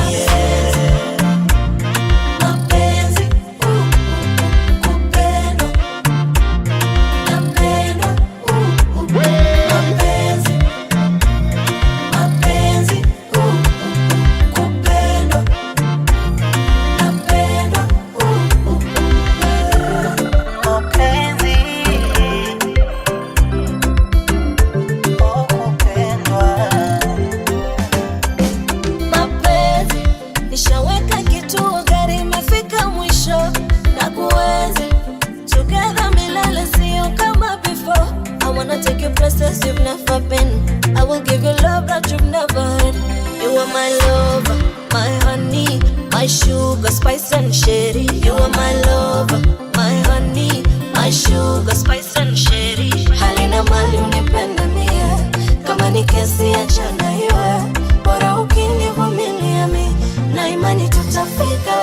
You've never been. I will give you love that you've never had. You are my lover, my honey, my sugar, spice and sherry. You are my lover, my honey, my sugar, spice and sherry. Halina mali unipenda mie, kama ni kesi achana iwe, bora ukinivumilia mi na imani tutafika.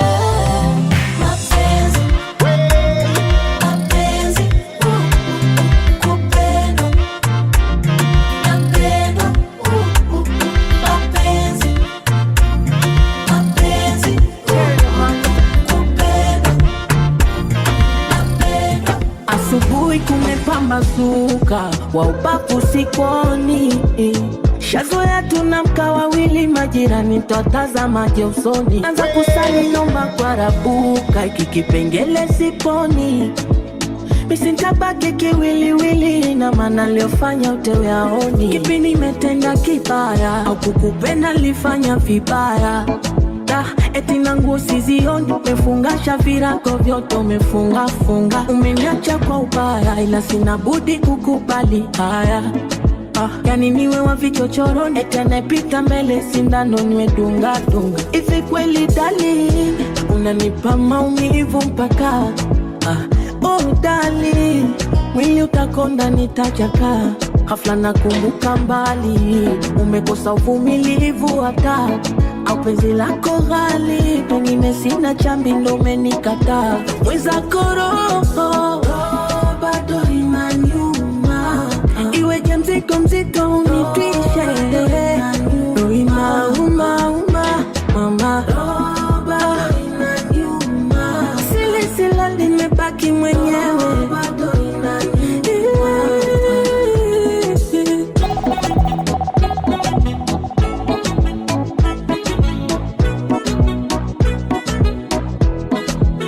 Kumepambazuka wa ubavu sikoni, shazoea tunamka wawili majirani, twatazamaje usoni, anza kusali nomba kwa rabuka, iki kipengele siponi, misintabaki kiwiliwili na maana liofanya utewe aoni, kipi nimetenda kibaya au kukupenda lifanya vibaya, eti nangu sizioni, mefungasha virago vyote umefunga funga, umeniacha kwa ubaya ila sina budi kukubali haya. Yani niwe wa vichochoroni, eti anayepita mbele sindano niwe dunga dunga. Ifi kweli darling, unanipa maumivu mpaka oh darling, mwili utakonda nitachaka, ghafla nakumbuka mbali, umekosa uvumilivu hata au penzi lako ghali, pengine sina chambi ndo umenikataa. Mwenzako roho bado inaniuma, iweje mzigo mzito unitwishe, roho inauma mama, bado inaniuma, sila nimebaki mwenyewe, bado inaniuma.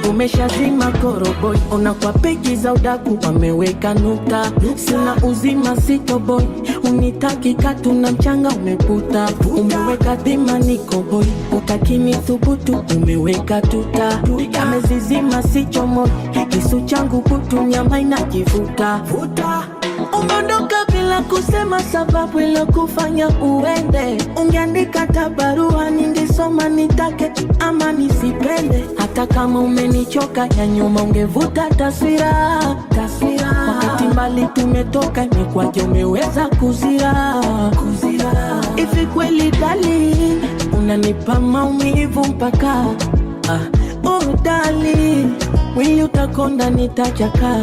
Umeshazima koroboi, ona kwa peji za udaku wameweka nukta, sina uzima sitoboi, unitaki katu na mchanga umeputa, umeweka dhima niko boy, utakini thubutu umeweka tuta, amezizima sichomoi, kisu changu kutu nyama inajivuta, umondoka bila kusema sababu ilo kufanya uende, ungeandika tabarua ningesoma nitake ama nisipende, hata kama umenichoka ya nyuma ungevuta taswira, wakati mbali tumetoka imekwaje umeweza kuzira. Ifi kweli darling, unanipa maumivu mpaka oh darling, mwili utakonda nitachaka,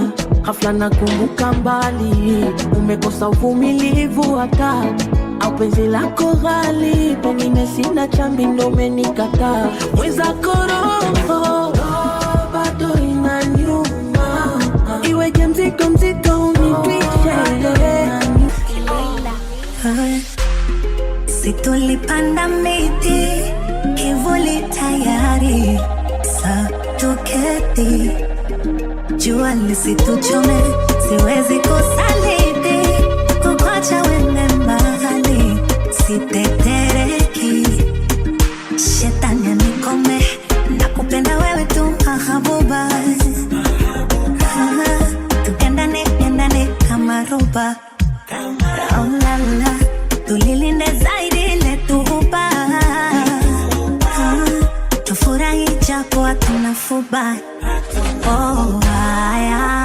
ghafla nakumbuka mbali, umekosa uvumilivu hata au penzi lako ghali, pengine sina chambi ndo umenikataa. Mwenzako roho bado inaniuma, iweje mzigo mzito unitwishe, situlipanda miti kivuli tayari sa tuketi, jua lisituchome, siwezi kusaliti kukuacha wende mbali, sitetereki, shetani anikome, nakupenda wewe tu mahabuba, tuendane kama roba, oh la la, tulilinde zaidi letuhuba, tufurahi japo hatuna fuba, oh haya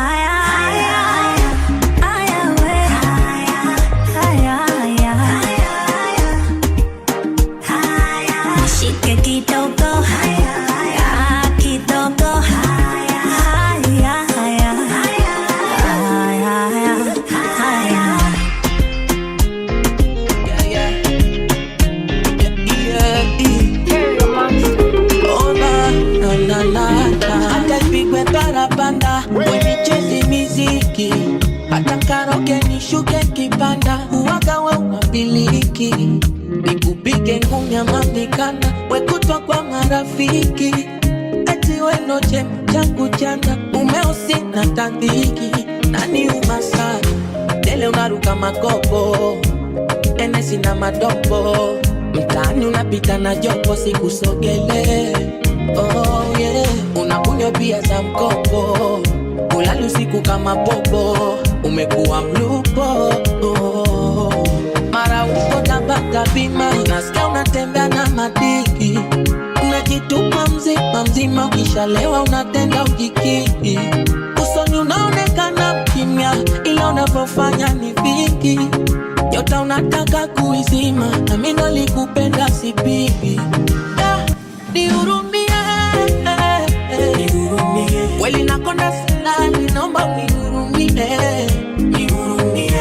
nishuke kipanda uwaga we unabiliki, nikupige ngumi ya mamikanda wekutwa kwa marafiki, eti weno chema changu chanda umeusi na tandiki, nani umasari tele unaruka makopo enesi na madopo, mtani unapita na jopo sikusogele. Oh yeah, unakunywa pia za mkopo, ulali usiku kama popo, umekuwa mlupo. Oh, mara uko tabaka bima, nasikia unatembea na madiki, unajitupa mzima mzima, ukishalewa unatenda ujikiki, usoni unaonekana kimya, ila unavyofanya ni vingi. Nyota unataka kuizima, na mimi nalikupenda sipigi. Nihurumie, nihurumie, weli nakonda silali, naomba nihurumie, nihurumie,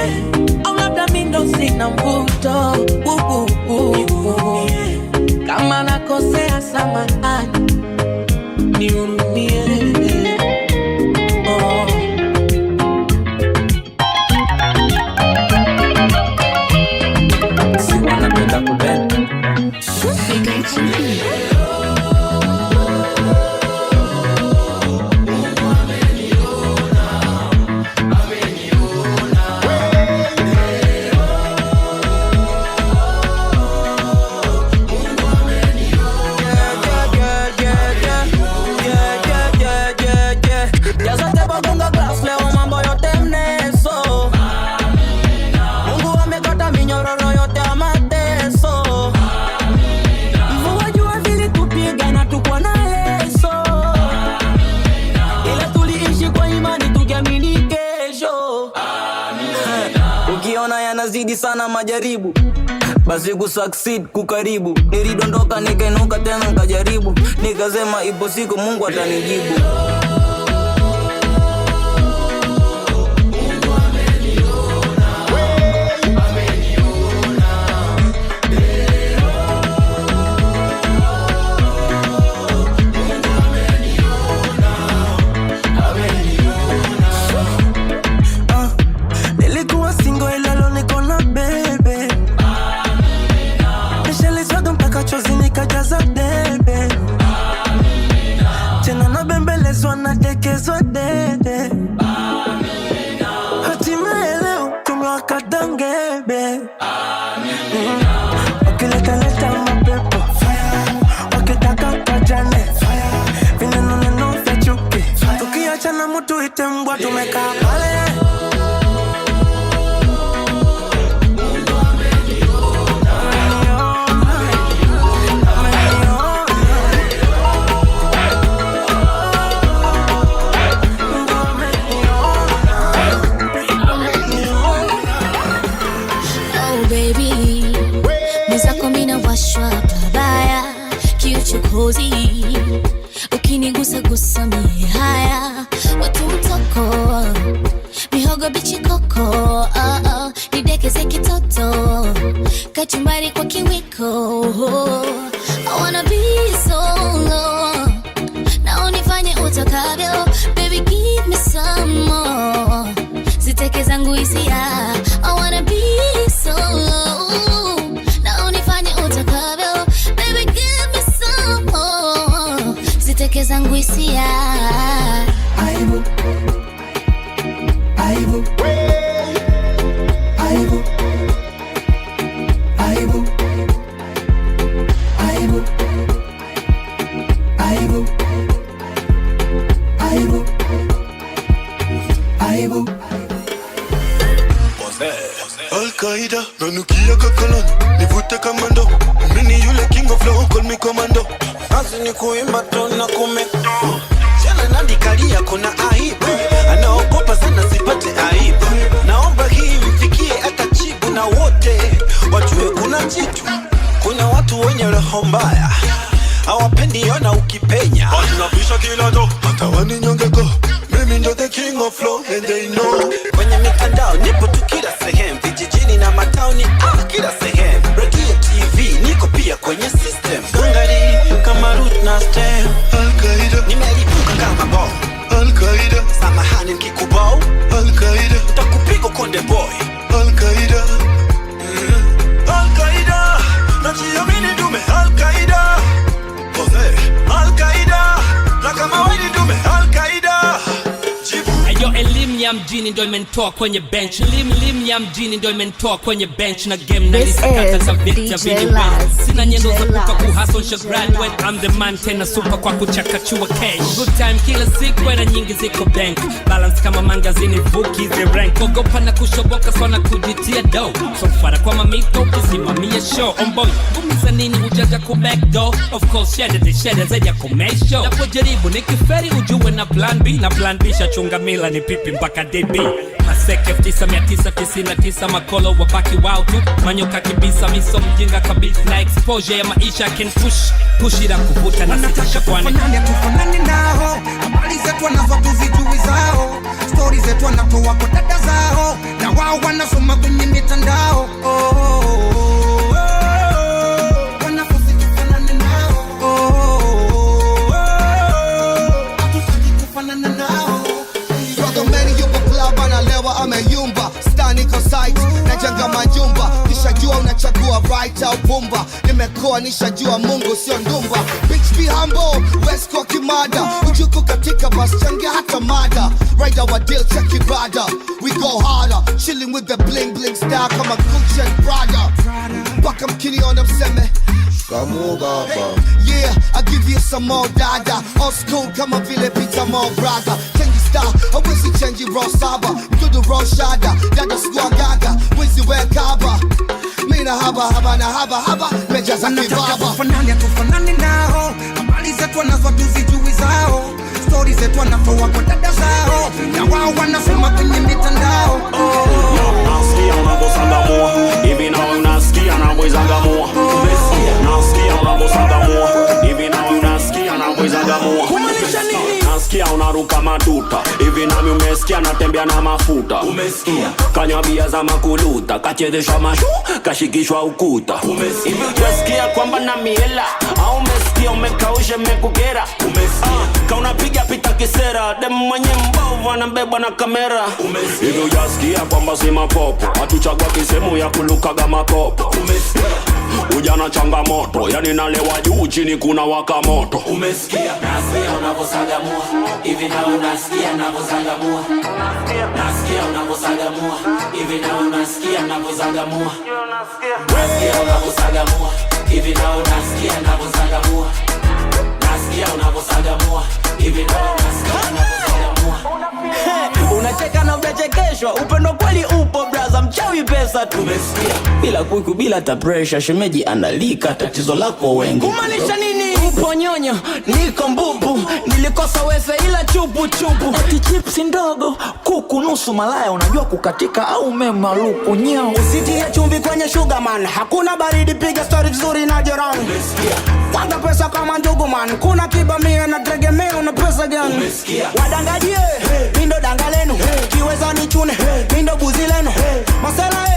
au labda mimi ndo sina mvuto, nihurumie, kama nakosea samahani, nihurumie. Sana majaribu basi kusucceed kukaribu, nilidondoka nikainuka tena nikajaribu, nikasema ipo siku Mungu atanijibu. Ukinigusa gusa mie haya watu mtoko mihogo bichi koko nidekeze kitoto kachumbari kwa kiwiko. I wanna be solo na unifanye utakavyo, baby give me some more, ziteke zangu hisia. I wanna be solo na unifanye utakavyo, baby give me some more, ziteke zangu hisia. Aibu, aibu, aibu, aibu, aibu, aibu, aibu, aibu. Al-Qaeda, nanukia kakalani, nivute kamando. Mini yule king of flow, call me commando. Kazi ni kuimba tona kumekto. Jana nandikalia kuna aibu, anaogopa sana sipate aibu. Naomba hii mfikie hata chibu na wote wajue kuna jitu. Kuna watu wenye roho mbaya, hawapendi ona ukipenya. Wanabisha kila do, hata waninyongeko. Mimi ndo the king of flow and they know. Kwenye mitandao nipo tu kila sehemu, vijijini na matauni kila sehemu. Radio TV niko pia kwenye system. Gangari kama root na stem. Al-Qaeda nimelipuka kama bomb. Al-Qaeda samahani nikikubao. Al-Qaeda takupigo konde boy. ya mjini ndo imenitoa kwenye bench. Lim ya mjini ndo imenitoa kwenye bench. Na game na lisikata za vita vini. Sina nyendo za kuka kuhustle sha graduate. I'm the man tena super kwa kuchakachua cash. Good time kila siku era nyingi ziko bank. Balance kama mangazini vuki the rank. Ogopa na kushoboka sana kujitia dough. So fara kwa mamito kisimamia show. On boy, umiza nini ujaja ku back door. Of course shedder zaidi ya kumesho. Napojaribu nikiferi ujue na plan B. Na plan B shachunga mila ni pipi mpaka DB. Maseke 9999 makolo wabaki wow tu. Manyoka kibisa miso mjinga kabisa. Na exposure ya maisha can push ila kuvuta na sitisha kwani tufanani nao. Habari zetu wanazo tuzijui zao. Stories zetu wanatoa kwa dada zao. Na wao wanasoma kwenye mitandao. Wanafusi tufanani nao. Hatutaki kufanana nao. Rogameni yupo club analewa ameyumba. Stani kwa site najenga majumba. Nishajua unachagua right au pumba. Nimekuwa nishajua Mungu sio ndumba. Bitch be humble, West kwa kimada. Ujuku katika bus changia hata mada. Rider wa deal check ibada. We go harder, chilling with the bling bling style kama Gucci and Prada. Baka mkini on them seme yeah, I give you some more dada. Old school kama vile pita more brother. Change style, I wish you change it raw saba. Mdudu raw shada, dada squad gaga. Wizi we kaba. Mina haba na haba. Mejaza kibaba. Tufanani nao. Habari zetu wanazo tuzijui zao. Stories zetu wanatoa kwa dada zao. Na wao wanasoma kwenye mitandao. Nasikia unavyosagamua. Hivi na unasikia unavyozagamua. Nasikia unavyosagamua. Hivi na unasikia unavyozagamua. Kumaanisha nini? Nasikia unaruka matuta. Hivi nami umesikia natembea na mafuta. Umesikia kanywa bia za makuluta. Kachezeshwa mashu, kashikishwa ukuta. Umesikia hivi unasikia kwamba na miela. Au umesikia umekausha mekugera. Umesikia kaunapiga pita kisera. Dem mwenye mbovu anabebwa na kamera. Umesikia hivi unasikia kwamba si mapopo. Hatuchagua kisemu ya kulukaga makopo. Umesikia ujana changamoto. Yani nalewa juu chini kuna waka moto. Umesikia nasikia unavyosagamua. Hivi na unasikia unavyosagamua. Nasikia unavyosagamua. Hivi na unasikia unavyosagamua. Nasikia unavyosagamua. Hivi na unasikia unavyosagamua. Nasikia unavyosagamua. Hivi na unasikia unavyosagamua. Unacheka na unachekeshwa. Upendo kweli upo brother, mchawi pesa tu. Umesikia bila kuiku bila ta pressure. Shemeji analika tatizo lako wengi. Kumaanisha nini? Upo nyonyo, niko mbubu. Nilikosa wese ila chupu. Eti chips ndogo, kuku nusu malaya. Unajua kukatika au mema lupu nyao. Usitie chumvi kwenye sugar man. Hakuna baridi, piga story vizuri na jirani. Umesikia kwanza pesa kama ndugu man. Kuna kibamia na tegemea una pesa gani? Umesikia wadangajie mindo dangalenu. Kiweza ni chune mindo buzilenu. Masela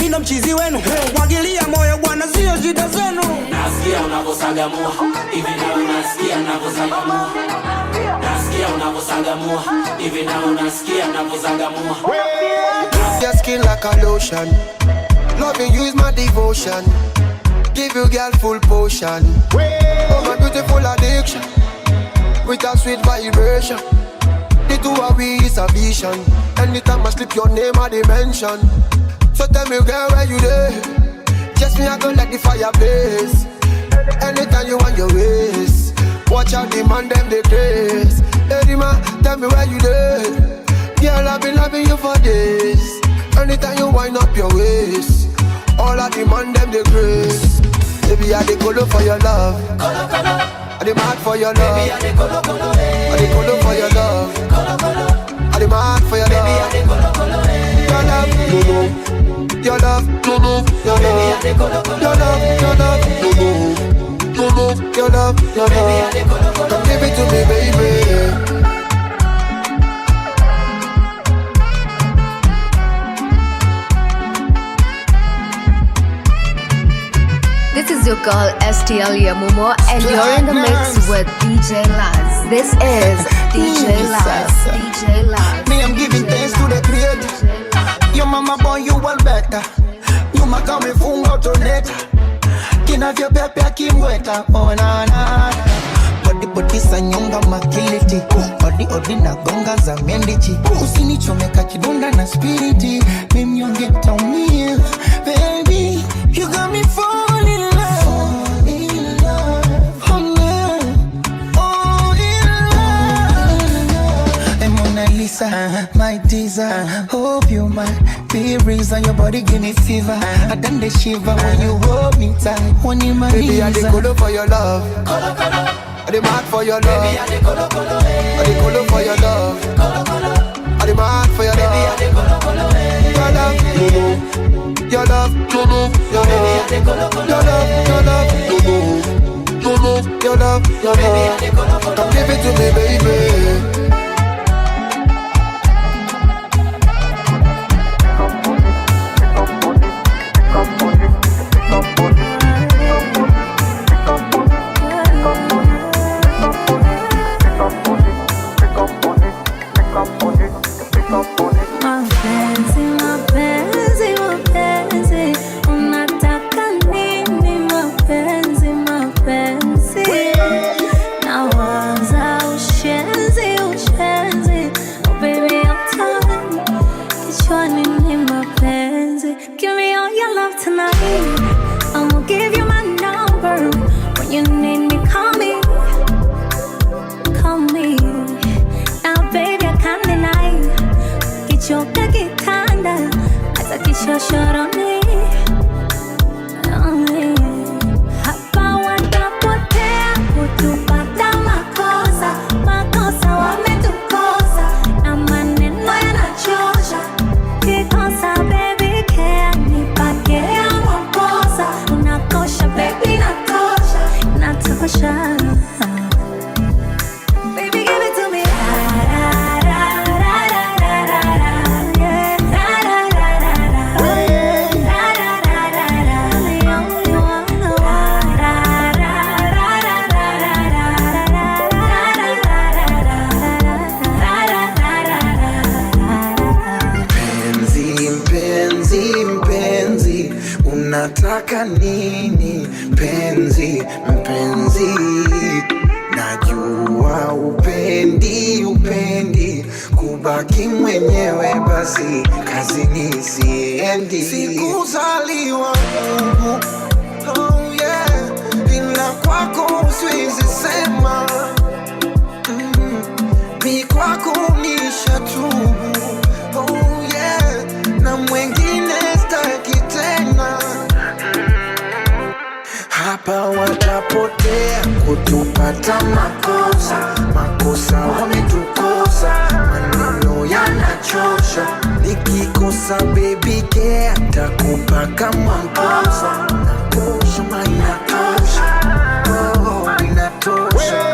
mindo mchizi wenu. Mwagilia moyo bwana sio shida zenu. Nasikia unavyosagamua. Hivi na unasikia unavyosagamua. Nasikia unavyosagamua. Hivi na unasikia unavyosagamua. Your skin like a lotion. Loving you is my devotion. Give you girl full potion. Oh my beautiful addiction. With a sweet vibration. The two of we is a vision. Anytime I slip your name I dimension. So tell me girl where you there. Just me I go like the fireplace. Anytime you want your ways. Watch out the man them they craze. Hey man, tell me where you there. Girl I've been loving you for days. Anytime you wind up your waist. All of the man them they grace. Baby I dey colo for your love. I dey mad for your love. Baby I dey colo I dey colo for your love. I dey mad for your love. Baby I dey colo your love, your love, your love, your love, your love, your love, your love. Come give it to me, baby. This is your girl STL Yamumo and you're in the mix with DJ Laz. This is DJ Laz. DJ Laz. Me I'm giving thanks to the creator. Your mama born you well better. You maka mefunga utoneta. Kina vyo pepe akimweta. Oh na na. But ipo tisa nyonga makiliti. Odi na gonga za mendichi. Usinichomeka kidonda na spiriti. Mimi nyonge taumia. Baby, you got me falling in love. Lisa, my teaser, hope you might be reason your body give me fever. I done the shiver when you hold me tight. When you my baby, I dey colo for your love. I dey mad for your love. Baby, I dey colo for your love. I dey mad for your love. Your love, your love, your love, your love, your love. Come give it to me, baby. Unataka nini mpenzi, mpenzi? Najua upendi kubaki mwenyewe, basi kazini siendi. Sikuzaliwa Mungu, oh yeah, ila kwako siwezi sema. Mi kwako nishatubu, oh yeah, na mwengine staki tena. Hapa watapotea kutupata makosa wametukosa, maneno yanachosha. Nikikosa baby care takupa kama mkosa. Nakosha inatosha, oh inatosha.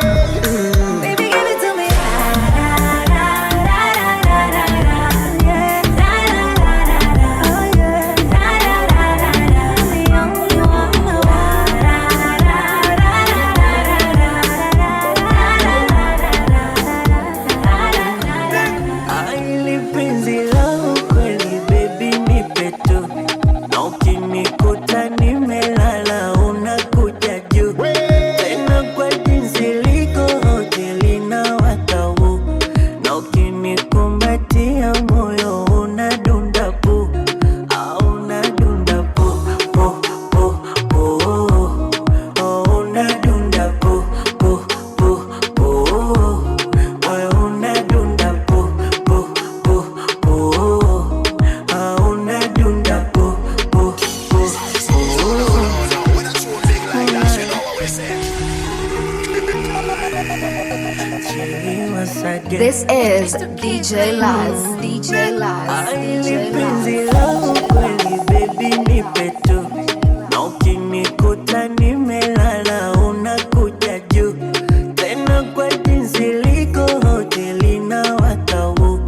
This is DJ Laz, DJ Laz, DJ Laz. Baby nipe tu, na ukinikuta nimelala unakuja juu. Tena kwa jinsi liko hoteli na watau,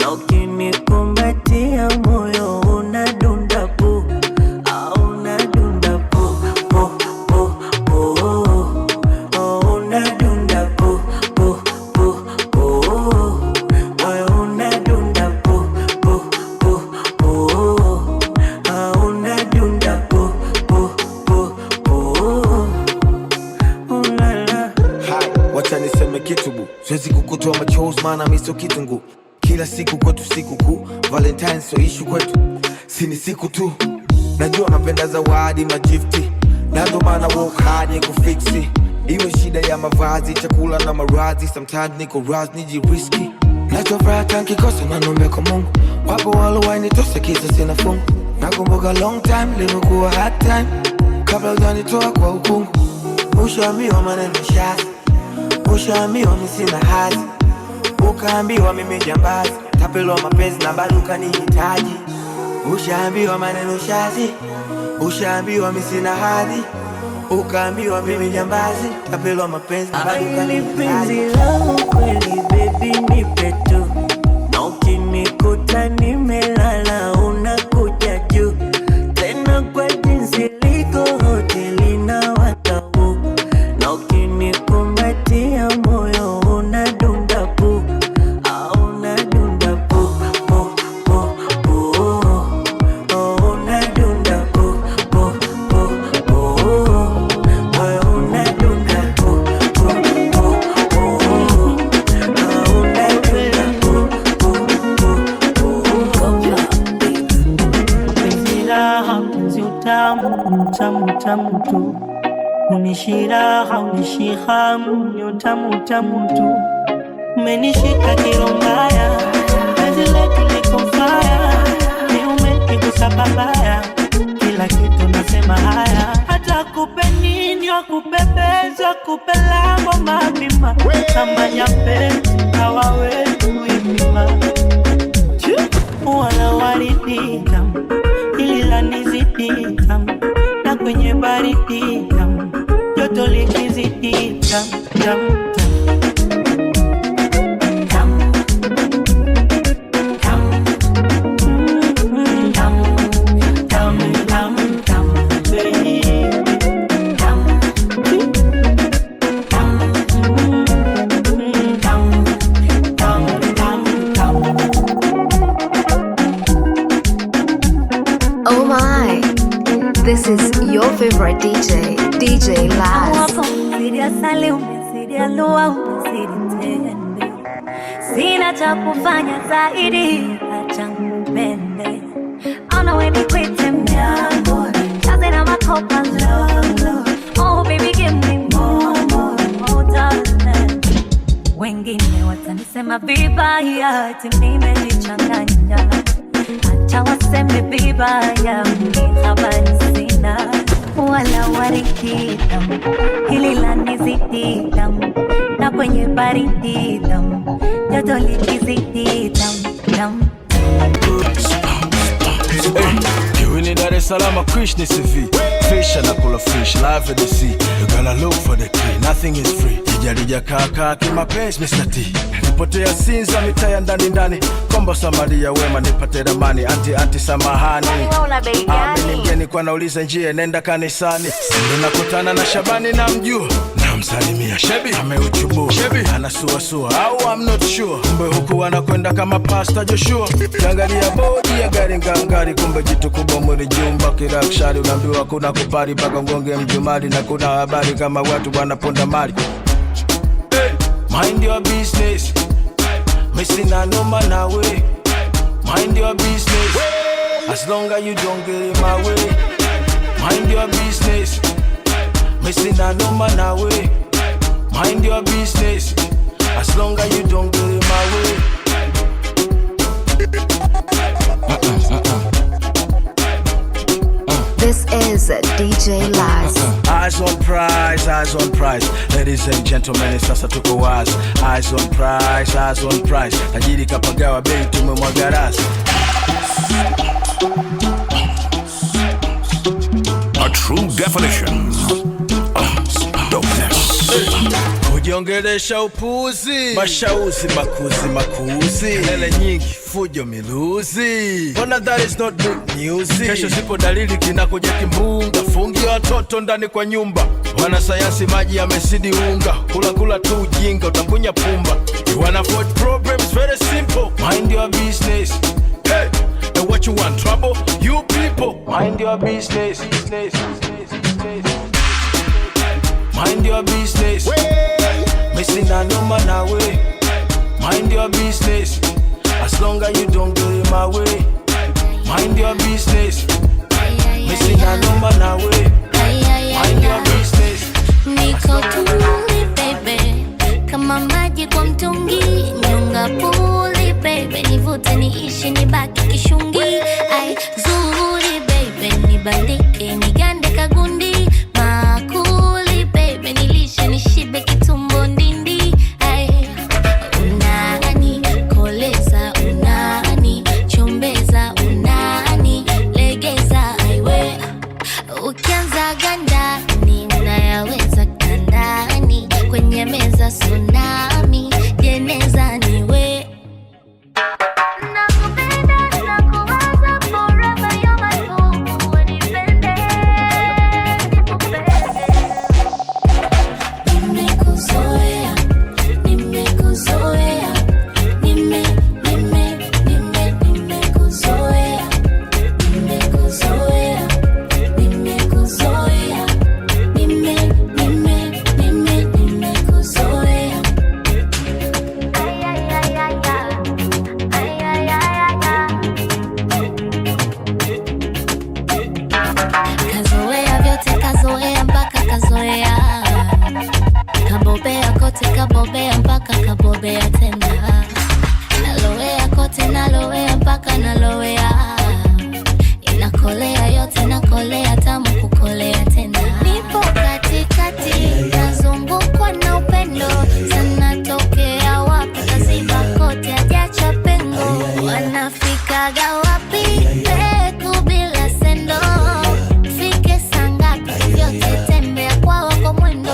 na ukinikumbatia moyo unadunda pu, unadunda pu, pu, pu, pu, unadunda pu, pu, pu, pu, unadunda pu, pu, pu, pu, unadunda siwezi kukutoa machozi maana mimi sio kitungu. Kila siku kwetu siku kuu, Valentine so issue kwetu, si ni siku tu. Najua napenda zawadi magifti, na ndo maana work hard ni kufixi. Iwe shida ya mavazi, chakula na maradhi, sometimes niko raz nijiriski. Nachofuraha nkikosa na nombe kwa Mungu, wapo walowainitosa kisa sina fungu. Nakumbuka long time limekuwa hard time, kabla hujanitoa kwa ukungu. Ushaambiwa maneno shazi, ushaambiwa mimi sina hazi, ukaambiwa mimi jambazi, tapelwa mapenzi na bado ukanihitaji. Ushaambiwa maneno shazi, ushaambiwa mimi sina hadhi, ukaambiwa mimi jambazi, tapelwa mapenzi na bado ukanihitaji. Kweli baby nipe tu, na ukinikuta nimelala unakuja juu. Tena kwa jinsi liko hoteli na watau, na ukinikumbatia moyo unadunda pu, unadunda pu, pu, pu, pu, unadunda pu, pu, pu, pu, unadunda pu, pu, pu, tamu tamu tu, unishiraha unishihamu yo tamu tamu tu. Umenishika kirombaya, penzi letu liko fire, ni umenigusa babaya, kila kitu nasema haya. Hata kupe nini wakupepeza, kupe lango mapima, kama nyapezi hawawetu imima. Wala waridi tamu, ilila nizidi tamu, na kwenye baridi tamu, joto likizidi tamu tamu. Oh my, this is your favorite DJ, DJ Laz. Sina cha kufanya zaidi, acha nikupende. Ona we nikwite mdogo, kaze na makopa low. Oh baby give me more darling. Wengine watanisema vibaya, ati nimejichanganya. Acha waseme vibaya, mimi habari sina. Wala waridi tamu, hili la nizidi tamu, na kwenye baridi tamu, joto likizidi tamu tamu. Kiwini Dar es Salaam, Krish ni CV. Fish anakula fish, live at the sea. You gotta look for the key, nothing is free. Ijarija kaka kimapenzi Mr. T. Nipotea Sinza mitaya ndani ndani, kombo Samaria wema nipate ramani. Anti samahani, amini mgeni kwa nauliza njia nenda kanisani. Ndo nakutana na Shabani na mjua, namsalimia Shebi ameuchubu, Shebi anasuasua au I'm not sure. Kumbe huku anakwenda kama Pastor Joshua. Kiangalia bodi ya gari ngangari, kumbe jitu kubwa mwili jumba kirakshari. Unaambiwa kuna kupari mpaka ngonge mjumari, na kuna habari kama watu wanaponda mali. Mind your business, missing a no man away. Mind your business, as long as you don't get in my way. Mind your business, missing a no man away. Mind your business, as long as you don't get in my way. This is DJ Laz. Eyes on prize, eyes on prize. Ladies and gentlemen, sasa tuko wazi. Eyes on prize, eyes on prize. Tajiri kapagawa bei tumemwaga rasi. A true definition of dopeness. Kujiongelesha upuzi, mashauzi makuzi. Hele nyingi, fujo miluzi. Bona that is not big news. Kesho sipo dalili kinakuja kimbunga. Fungi watoto ndani kwa nyumba. Wanasayansi maji yamesidi unga. Kula tu ujinga, utakunya pumba. You wanna avoid problems, very simple. Mind your business. Hey, and what you want, trouble? You people, mind your business. Mind your business. Missing sina noma na way. Mind your business, as long as you don't get in my way. Mind your business, me sina noma na way. Mind your business. Niko tuli baby, kama maji kwa mtungi, nyonga puli baby, nivute niishi nibaki kishungi. Ai zuri baby, nibandike nigande kagundi, makuli baby, nilishe nishibe kitumbo ndindi. Ai unani koleza, unani chombeza, unani legeza. Aiwe ukianza ganda ninayaweza kandani, kwenye meza tsunami, jeneza niwe. Kazoea vyote, kazoea mpaka kazoea, kabobea kote, kabobea mpaka kabobea tena, nalowea kote, nalowea mpaka nalowea, inakolea yote, nakolea tamu kukolea tena. Nipo katikati, nazungukwa na upendo, sana tokea wapi, kaziba kote, hajacha pengo, wanafikaga wapi peku bila sendo, fike sangapi vyote, tembea kwa wako mwendo.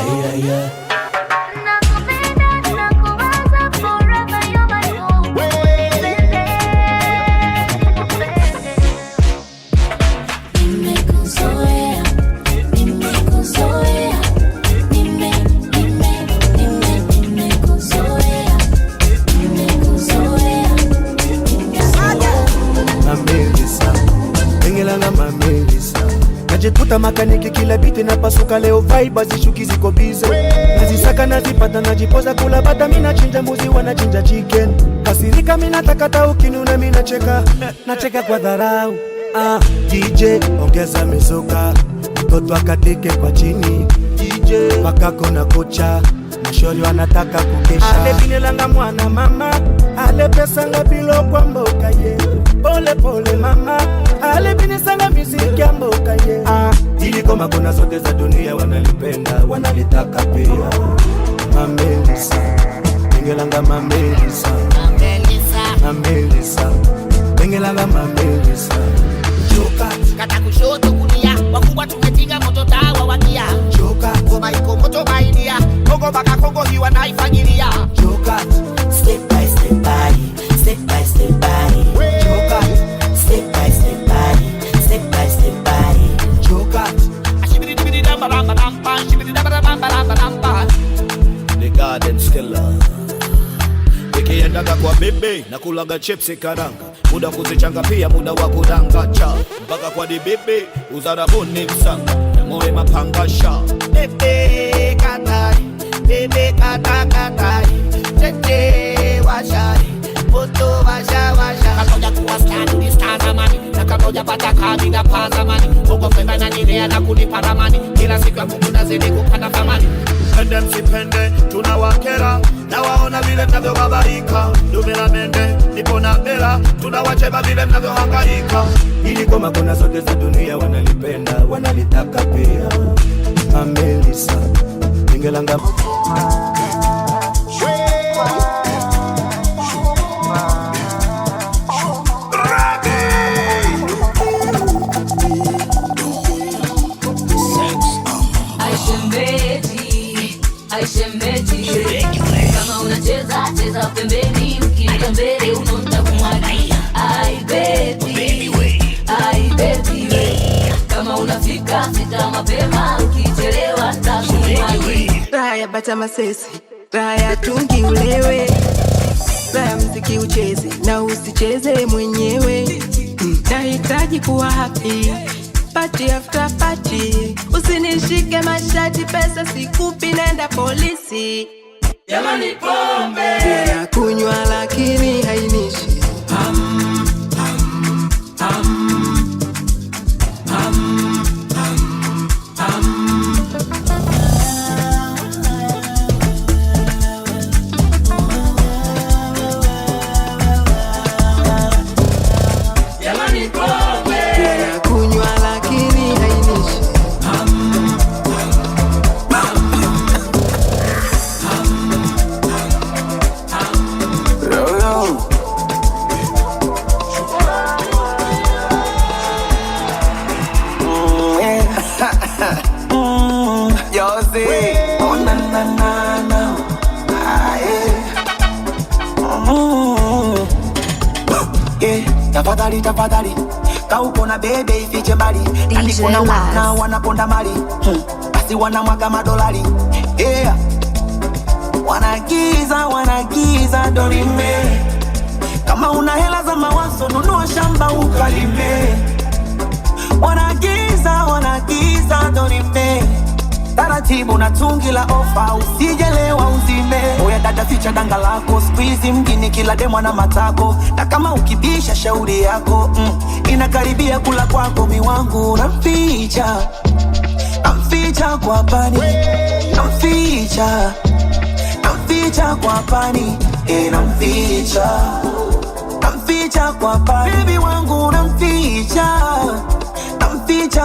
Mamelisa, Bengelanga Mamelisa. Najikuta makaniki kila biti na pasuka, leo vibe zishuki ziko bize. Nazisaka nazipata, najipoza kula bata, mina chinja mbuzi wanachinja chicken. Kasirika mina takata, ukinuna mina cheka, nacheka kwa dharau. DJ ongeza mizuka, mtoto akatike kwa chini. DJ makako na kocha, mashori wanataka kukesha. Ale binelanga mwana mama, ale pesanga bilo kwa mboka ye. Pole pole mama, ale binisanga miziki ya mboka ye. Ili koma kona zote za dunia wanalipenda, wanalitaka pia. Mamelisa, Bengelanga Mamelisa, Mamelisa, Bengelanga Mamelisa. Kata kushoto kulia, wakubwa tumetinga moto tawa wakia. Ngoma iko moto mainia, Kongo baka Kongo hiwa naifanyilia. Step by step body, step by step body. Step by step body, step by step body. Ashibidi dibidi damba damba damba, ashibidi damba damba damba damba. The garden skiller. Nikiendaga kwa bebe na kulaga chips karanga, muda kuzichanga pia muda wa kudangacha, mpaka kwa di bebe uzarabuni msanga na moe mapangasha. Bebe katari, bebe kata katari, tete washari, moto washa washa. Kamoja kuwa stani ni stana mani, na kamoja pata kadi na paza mani. Mungo feba na nilea na kunipa ramani, kila siku ya Mungu nazidi kupanda thamani. Pende msipende tunawakera, na waona vile mnavyobabaika. Dumila mende nipo na bela, tunawacheba vile mnavyohangaika. Ili koma kona zote za dunia wanalipenda, wanalitaka pia. Mamelisa, Bengelanga Aishemeji, kama unacheza cheza pembeni, ukienda mbele unaota kumwagia. Ai baby, kama unafika fika mapema, ukichelewa takumwagia. Raha ya bata masesi, raha ya tungi ulewe, raha ya mziki ucheze na usicheze mwenyewe. Nahitaji kuwa happy, party after party. Usinishike mashati, pesa sikupi, nenda polisi. Jamani pombe tunakunywa lakini hainishi. Jamani pombe tunakunywa lakini hainishi. Oh na na na na, tafadhali tafadhali, kaukona bebe ifiche mbali, nani kuna wana wanaponda mali, basi wanamwaga madolari, yeah. Wanagiza dorime, kama una hela za mawazo nunua shamba ukalime. Wanagiza dorime, taratibu na tungi la ofa, usijelewa uzime. Oya dada ficha danga lako, squeeze mjini kila demo na matako, na kama ukibisha shauri yako, inakaribia kula kwako miwangu. Namficha kwa pani, namficha kwa pani, namficha kwa pani, baby wangu namficha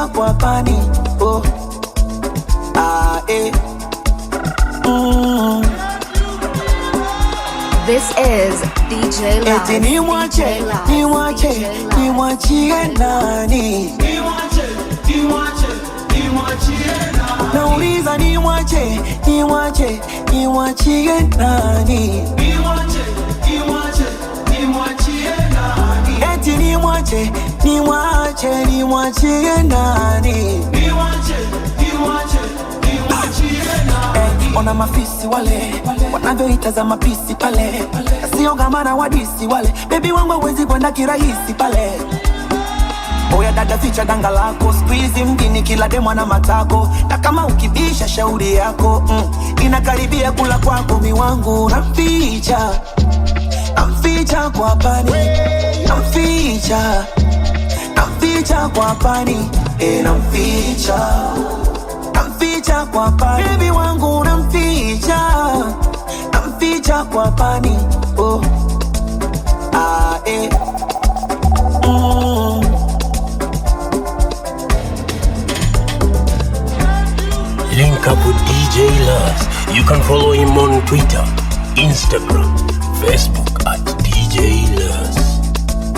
kwa pani, oh. This is DJ Laz. Eti nimwachie nani? Nauliza nimwachie nani? Eti nimwachie nani? Ona mafisi wale wanavyoitaza mapisi pale, sio gamana wadisi wale, baby wangu hawezi kwenda kirahisi pale. Oya dada ficha danga lako, squeeze mjini kila demo na matako, na kama ukibisha shauri yako, inakaribia kula kwako miwangu. Namficha kwa pani, namficha kwa pani, namficha kwa pani, baby wangu namficha kwa pani, oh. Link up with DJ Laz. You can follow him on Twitter, Instagram, Facebook at DJ Laz.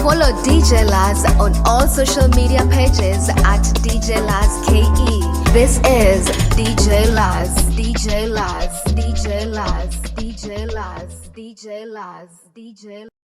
Follow DJ Laz on all social media pages at DJ Laz KE. This is DJ Laz, DJ Laz, DJ Laz, DJ Laz, DJ Laz, DJ Laz.